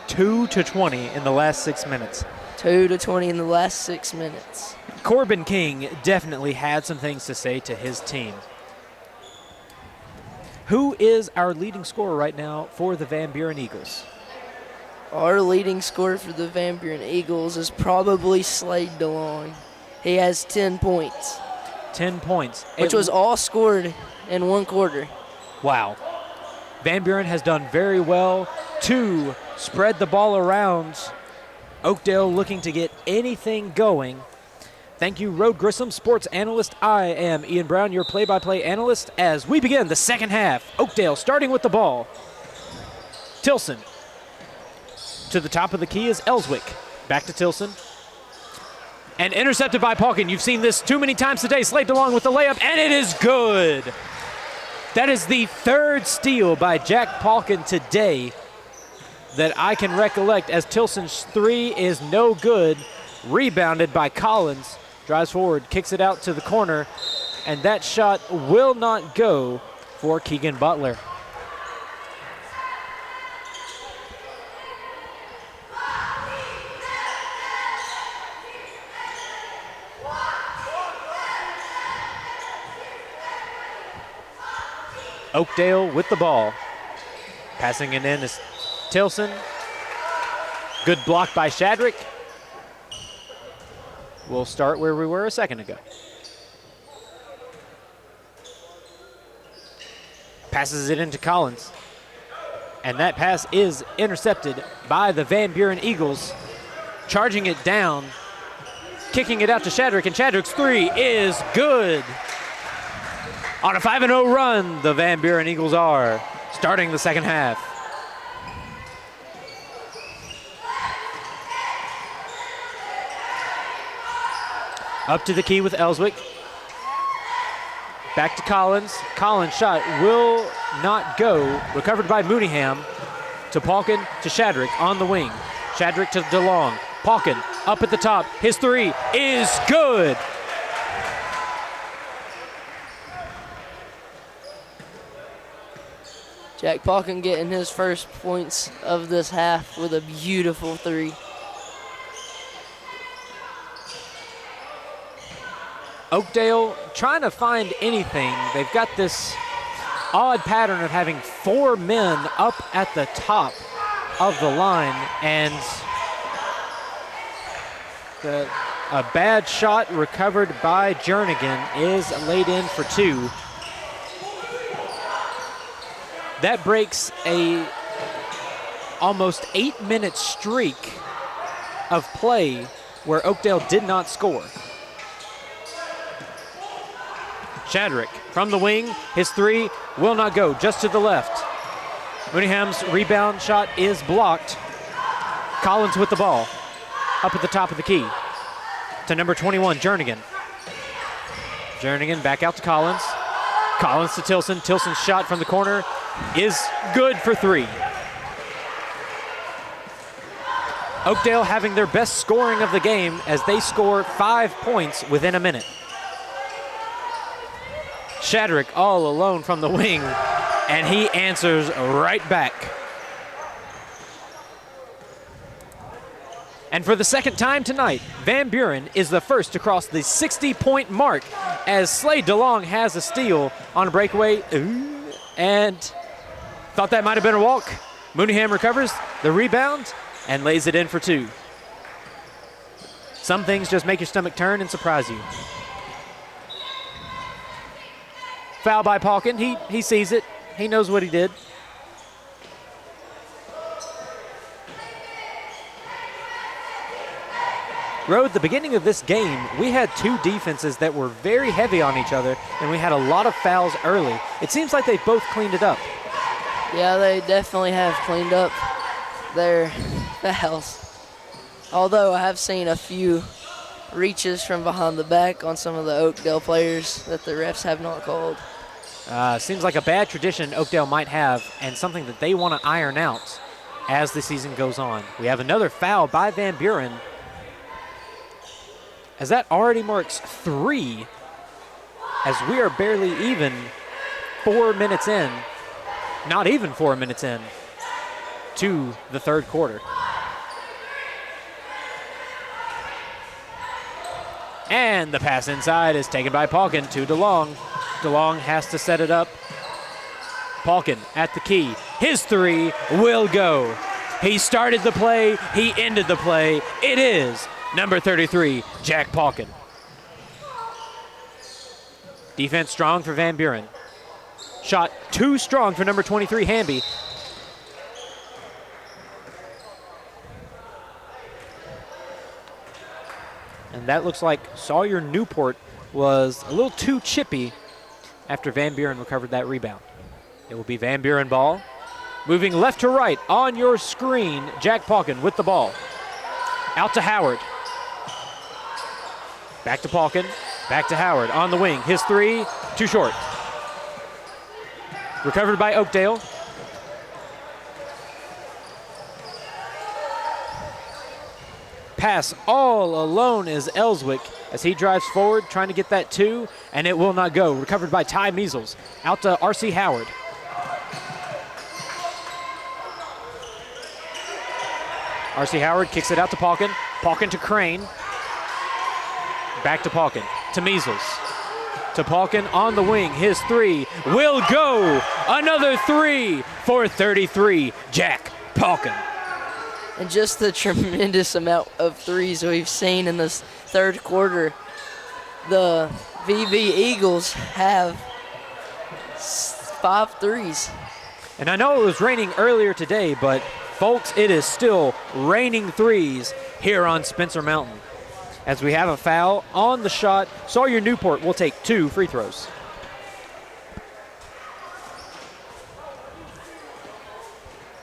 2-20 in the last 6 minutes. 2-20 in the last 6 minutes. Corbin King definitely had some things to say to his team. Who is our leading scorer right now for the Van Buren Eagles? Our leading scorer for the Van Buren Eagles is probably Slade DeLong. He has 10 points. 10 points. Which was all scored in 1 quarter. Wow. Van Buren has done very well to spread the ball around. Oakdale looking to get anything going. Thank you, Rode Grissom, sports analyst. I am Ian Brown, your play-by-play analyst, as we begin the second half. Oakdale starting with the ball. Tilson. To the top of the key is Ellswick. Back to Tilson. And intercepted by Palkin. You've seen this too many times today. Slade DeLong with the layup, and it is good. That is the 3rd steal by Jack Palkin today that I can recollect, as Tilson's 3 is no good. Rebounded by Collins. Drives forward, kicks it out to the corner, and that shot will not go for Keegan Butler. Oakdale with the ball. Passing it in is Tilson. Good block by Shadrick. We'll start where we were a second ago. Passes it into Collins. And that pass is intercepted by the Van Buren Eagles. Charging it down. Kicking it out to Shadrick, and Shadrick's 3 is good. On a 5-0 run, the Van Buren Eagles are starting the second half. Up to the key with Ellswick. Back to Collins. Collins' shot will not go. Recovered by Mooneyham. To Palkin, to Shadrick on the wing. Shadrick to DeLong. Palkin up at the top. His 3 is good. Jack Palkin getting his first points of this half with a beautiful 3. Oakdale trying to find anything. They've got this odd pattern of having 4 men up at the top of the line, and a bad shot recovered by Jernigan is laid in for 2. That breaks a almost 8-minute streak of play where Oakdale did not score. Shadrick from the wing, his 3 will not go, just to the left. Mooneyham's rebound shot is blocked. Collins with the ball, up at the top of the key. To number 21, Jernigan. Jernigan back out to Collins. Collins to Tilson. Tilson's shot from the corner is good for 3. Oakdale having their best scoring of the game as they score 5 points within a minute. Shadrick all alone from the wing, and he answers right back. And for the second time tonight, Van Buren is the first to cross the 60-point mark as Slade DeLong has a steal on a breakaway. And thought that might have been a walk. Mooneyham recovers the rebound and lays it in for 2. Some things just make your stomach turn and surprise you. Foul by Palkin. He sees it. He knows what he did. Rode, the beginning of this game, we had two defenses that were very heavy on each other, and we had a lot of fouls early. It seems like they both cleaned it up. Yeah, they definitely have cleaned up their fouls. Although I have seen a few reaches from behind the back on some of the Oakdale players that the refs have not called. Seems like a bad tradition Oakdale might have, and something that they want to iron out as the season goes on. We have another foul by Van Buren, as that already marks 3, as we are barely even 4 minutes in, not even 4 minutes in, to the third quarter. And the pass inside is taken by Palkin to DeLong. DeLong has to set it up. Palkin at the key. His 3 will go. He started the play. He ended the play. It is number 33, Jack Palkin. Defense strong for Van Buren. Shot too strong for number 23, Hamby. And that looks like Sawyer Newport was a little too chippy after Van Buren recovered that rebound. It will be Van Buren ball. Moving left to right on your screen, Jack Palkin with the ball. Out to Howard. Back to Palkin, back to Howard on the wing. His 3, too short. Recovered by Oakdale. Pass all alone is Ellswick as he drives forward, trying to get that 2, and it will not go. Recovered by Ty Measles. Out to R.C. Howard. R.C. Howard kicks it out to Palkin. Palkin to Crane. Back to Palkin, to Measles, to Palkin on the wing. His 3 will go. Another 3 for 33, Jack Palkin. And just the tremendous amount of threes we've seen in this third quarter. The VB Eagles have 5 threes. And I know it was raining earlier today, but folks, it is still raining threes here on Spencer Mountain. As we have a foul on the shot, Sawyer Newport will take 2 free throws.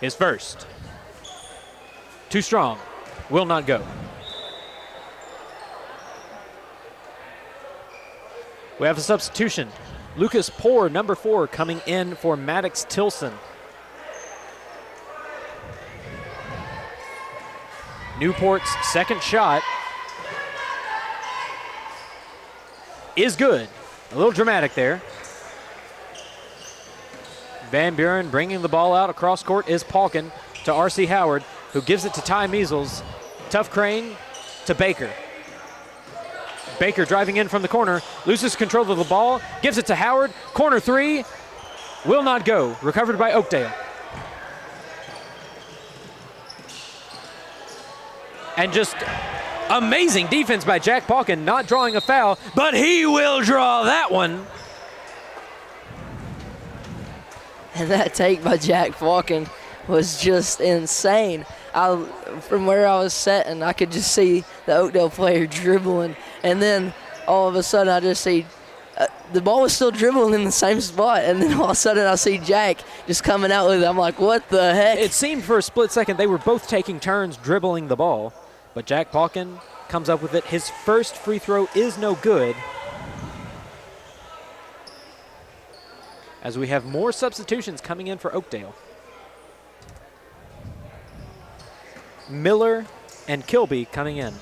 His first. Too strong. Will not go. We have a substitution. Lucas Poor, number 4, coming in for Maddox Tilson. Newport's second shot is good. A little dramatic there. Van Buren bringing the ball out across court is Palkin to R.C. Howard, who gives it to Ty Measles. Tough Crane to Baker. Baker driving in from the corner, loses control of the ball, gives it to Howard. Corner 3 will not go. Recovered by Oakdale. And just amazing defense by Jack Palkin, not drawing a foul, but he will draw that one. And that take by Jack Palkin was just insane. From where I was sitting, I could just see the Oakdale player dribbling, and then all of a sudden I just see the ball was still dribbling in the same spot, and then all of a sudden I see Jack just coming out with it. I'm like, what the heck? It seemed for a split second they were both taking turns dribbling the ball, but Jack Palkin comes up with it. His first free throw is no good. As we have more substitutions coming in for Oakdale. Miller and Kilby coming in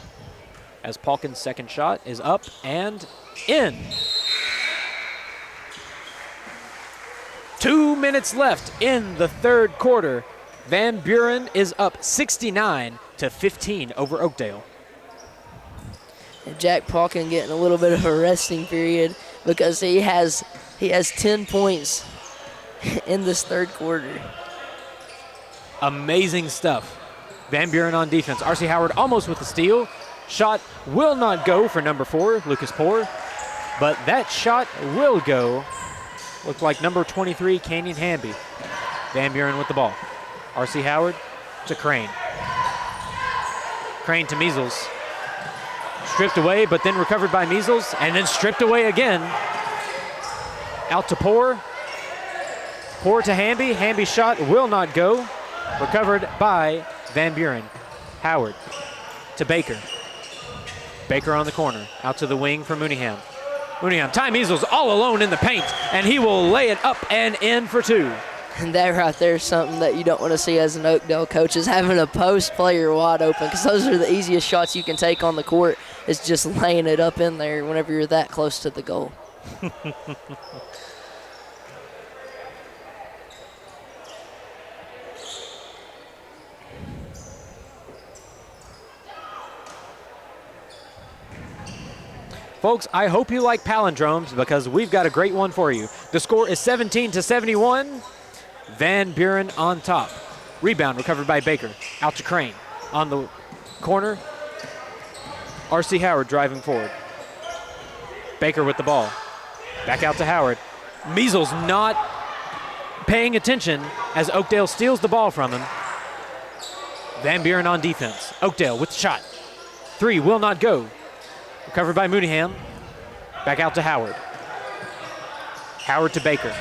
as Palkin's second shot is up and in. 2 minutes left in the third quarter. Van Buren is up 69-15 over Oakdale. And Jack Palkin getting a little bit of a resting period because he has 10 points in this third quarter. Amazing stuff. Van Buren on defense. R.C. Howard almost with the steal. Shot will not go for number 4, Lucas Poor. But that shot will go. Looked like number 23, Canyon Hamby. Van Buren with the ball. R.C. Howard to Crane. Crane to Measles. stripped away, but then recovered by Measles, and then stripped away again. Out to Poor. Poor to Hamby. Hamby's shot will not go. Recovered by Van Buren. Howard to Baker. Baker on the corner. Out to the wing for Mooneyham. Mooneyham, Ty Measles all alone in the paint, and he will lay it up and in for two. And that right there is something that you don't want to see as an Oakdale coach, is having a post player wide open, because those are the easiest shots you can take on the court, is just laying it up in there whenever you're that close to the goal. Folks, I hope you like palindromes, because we've got a great one for you. The score is 17-71. Van Buren on top. Rebound recovered by Baker. Out to Crane. On the corner, R.C. Howard driving forward. Baker with the ball. Back out to Howard. Measles not paying attention as Oakdale steals the ball from him. Van Buren on defense. Oakdale with the shot. Three will not go. Recovered by Mooneyham. Back out to Howard. Howard to Baker.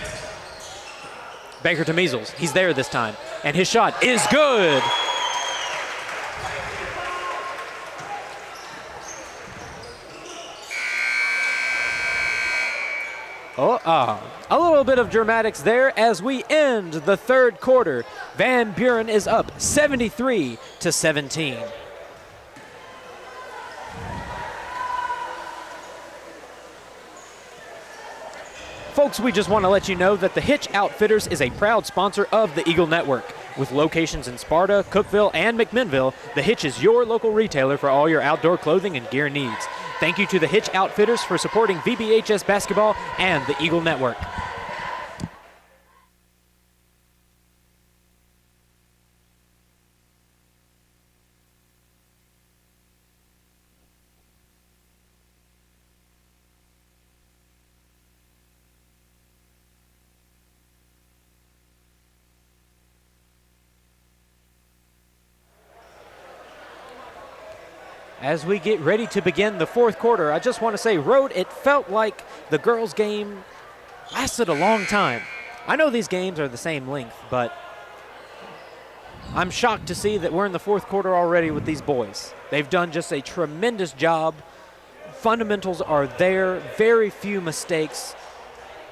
Baker to Measles. He's there this time. And his shot is good. A little bit of dramatics there as we end the third quarter. Van Buren is up 73-17. Folks, we just want to let you know that the Hitch Outfitters is a proud sponsor of the Eagle Network. With locations in Sparta, Cookeville, and McMinnville, the Hitch is your local retailer for all your outdoor clothing and gear needs. Thank you to the Hitch Outfitters for supporting VBHS basketball and the Eagle Network. As we get ready to begin the fourth quarter, I just want to say, Rode, it felt like the girls' game lasted a long time. I know these games are the same length, but I'm shocked to see that we're in the fourth quarter already with these boys. They've done just a tremendous job. Fundamentals are there, very few mistakes.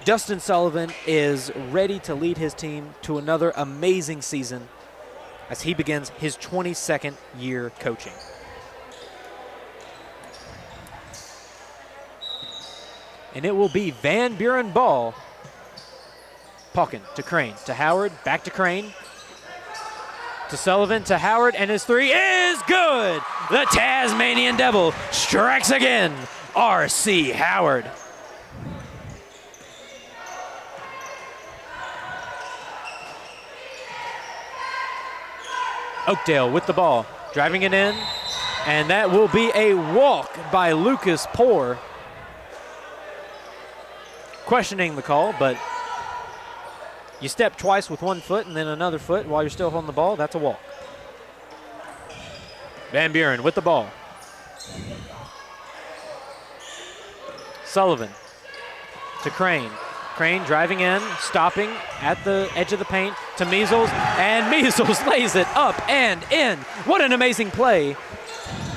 Dustin Sullivan is ready to lead his team to another amazing season as he begins his 22nd year coaching. And it will be Van Buren ball. Pauken to Crane, to Howard, back to Crane, to Sullivan, to Howard, and his three is good. The Tasmanian Devil strikes again. R.C. Howard. Oakdale with the ball, driving it in, and that will be a walk by Lucas Poor. Questioning the call, but you step twice with one foot and then another foot while you're still holding the ball. That's a walk. Van Buren with the ball. Sullivan to Crane. Crane driving in, stopping at the edge of the paint to Measles, and Measles lays it up and in. What an amazing play.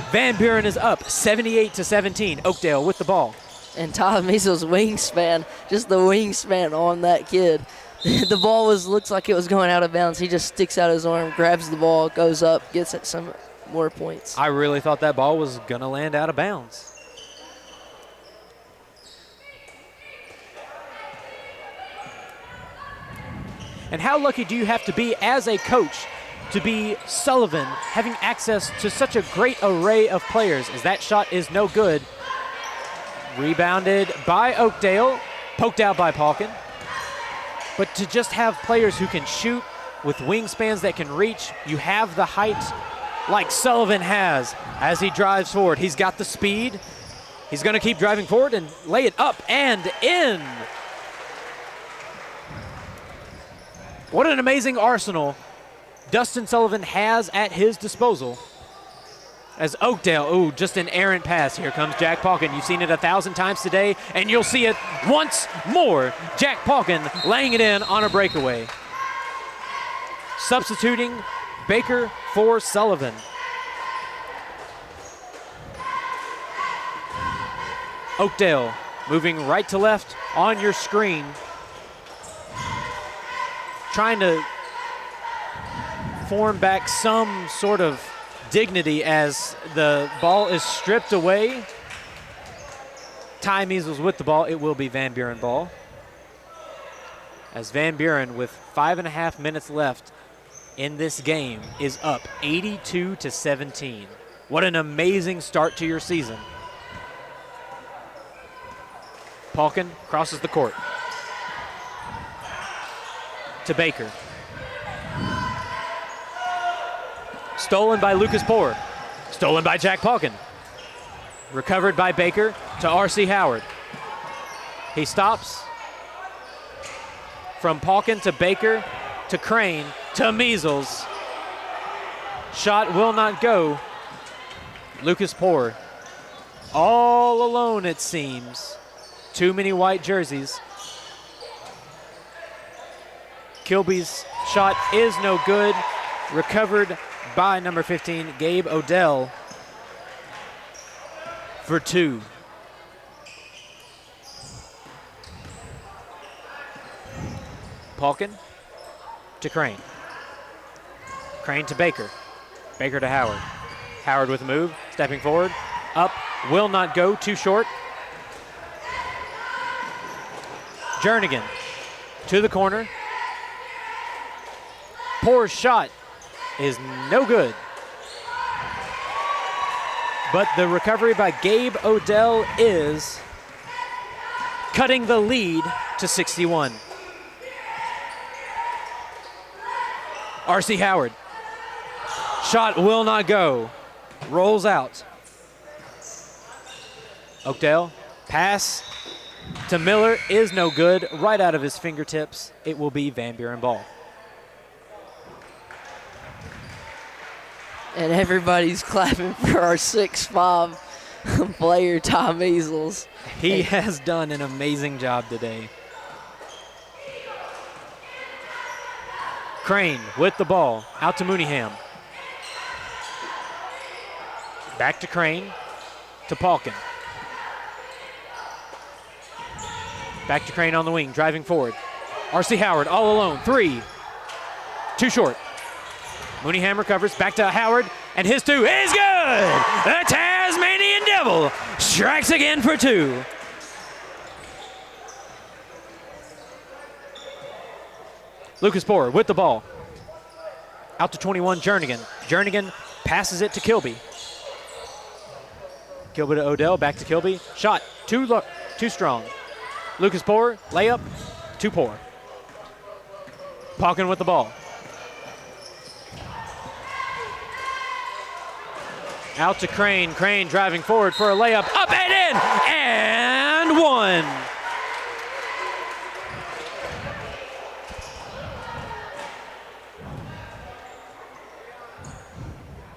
Van Buren is up 78-17. Oakdale with the ball. And Ty Measles' wingspan, just the wingspan on that kid. The ball looks like it was going out of bounds. He just sticks out his arm, grabs the ball, goes up, gets it some more points. I really thought that ball was going to land out of bounds. And how lucky do you have to be as a coach to be Sullivan, having access to such a great array of players, as that shot is no good. Rebounded by Oakdale, poked out by Pauken. But to just have players who can shoot with wingspans that can reach, you have the height like Sullivan has as he drives forward. He's got the speed. He's going to keep driving forward and lay it up and in. What an amazing arsenal Dustin Sullivan has at his disposal. as Oakdale, ooh, just an errant pass. Here comes Jack Palkin. You've seen it 1,000 times today, and you'll see it once more. Jack Palkin laying it in on a breakaway. Substituting Baker for Sullivan. Oakdale moving right to left on your screen, trying to form back some sort of dignity as the ball is stripped away. Ty Measles with the ball. It will be Van Buren ball. As Van Buren, with 5.5 minutes left in this game, is up 82-17. What an amazing start to your season. Palkin crosses the court to Baker. Stolen by Lucas Poor. Stolen by Jack Palkin. Recovered by Baker to R.C. Howard. He stops. From Palkin to Baker to Crane to Measles. Shot will not go. Lucas Poor all alone, it seems. Too many white jerseys. Kilby's shot is no good. Recovered by number 15, Gabe Odell, for 2. Palkin to Crane. Crane to Baker. Baker to Howard. Howard with a move, stepping forward. Up, will not go, too short. Jernigan to the corner. Poor's shot is no good. But the recovery by Gabe Odell is cutting the lead to 61. R.C. Howard. Shot will not go. Rolls out. Oakdale. Pass to Miller is no good. Right out of his fingertips. It will be Van Buren ball. And everybody's clapping for our 6'5" player, Ty Measles. He has done an amazing job today. Crane with the ball, out to Mooneyham. Back to Crane, to Palkin. Back to Crane on the wing, driving forward. R.C. Howard all alone, 3. Too short. Mooneyham recovers, back to Howard, and his 2 is good! The Tasmanian Devil strikes again for 2. Lucas Poor with the ball. Out to 21, Jernigan. Jernigan passes it to Kilby. Kilby to Odell, back to Kilby. Shot, too strong. Lucas Poor, layup, too poor. Palkin with the ball. Out to Crane. Crane driving forward for a layup. Up and in! And 1.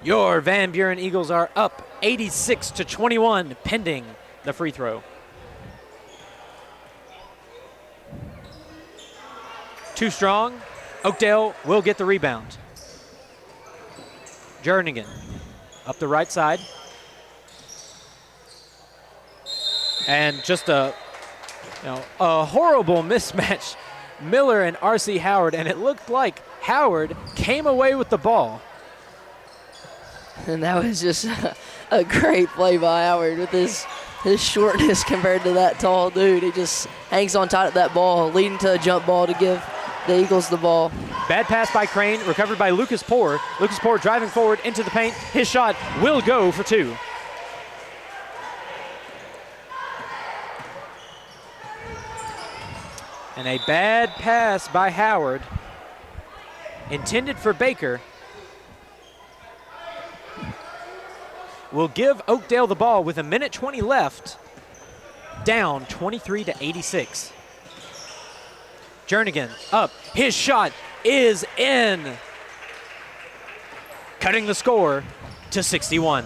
Your Van Buren Eagles are up 86-21, pending the free throw. Too strong. Oakdale will get the rebound. Jernigan up the right side. And just a horrible mismatch. Miller and R.C. Howard, and it looked like Howard came away with the ball. And that was just a great play by Howard with his shortness compared to that tall dude. He just hangs on tight of that ball, leading to a jump ball to give the Eagles the ball. Bad pass by Crane, recovered by Lucas Poor. Lucas Poor driving forward into the paint. His shot will go for 2. And a bad pass by Howard, intended for Baker, will give Oakdale the ball with 1:20 left, down 23-86. Jernigan up, his shot is in, cutting the score to 61.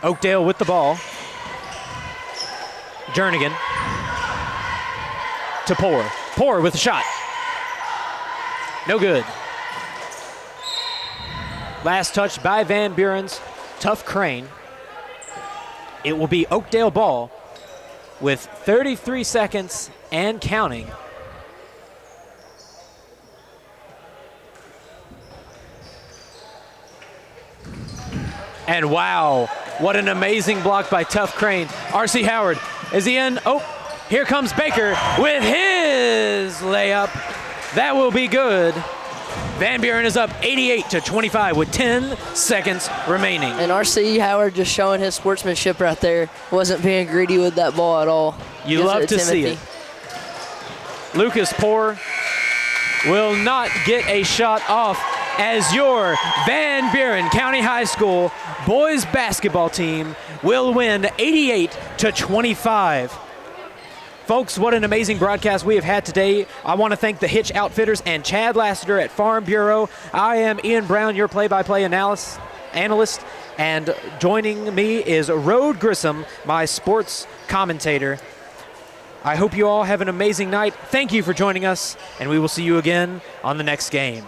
Oakdale with the ball. Jernigan to Poor. Poor with a shot. No good. Last touch by Van Buren's tough Crane. It will be Oakdale ball with 33 seconds and counting. And wow, what an amazing block by Tough Crane. R.C. Howard, is he in? Oh, here comes Baker with his layup. That will be good. Van Buren is up 88-25 with 10 seconds remaining. And R.C. Howard just showing his sportsmanship right there. Wasn't being greedy with that ball at all. You love to see it. Lucas Poor will not get a shot off as your Van Buren County High School boys basketball team will win 88-25. Folks, what an amazing broadcast we have had today. I want to thank the Hitch Outfitters and Chad Lassiter at Farm Bureau. I am Ian Brown, your play-by-play analyst, and joining me is Rode Grissom, my sports commentator. I hope you all have an amazing night. Thank you for joining us, and we will see you again on the next game.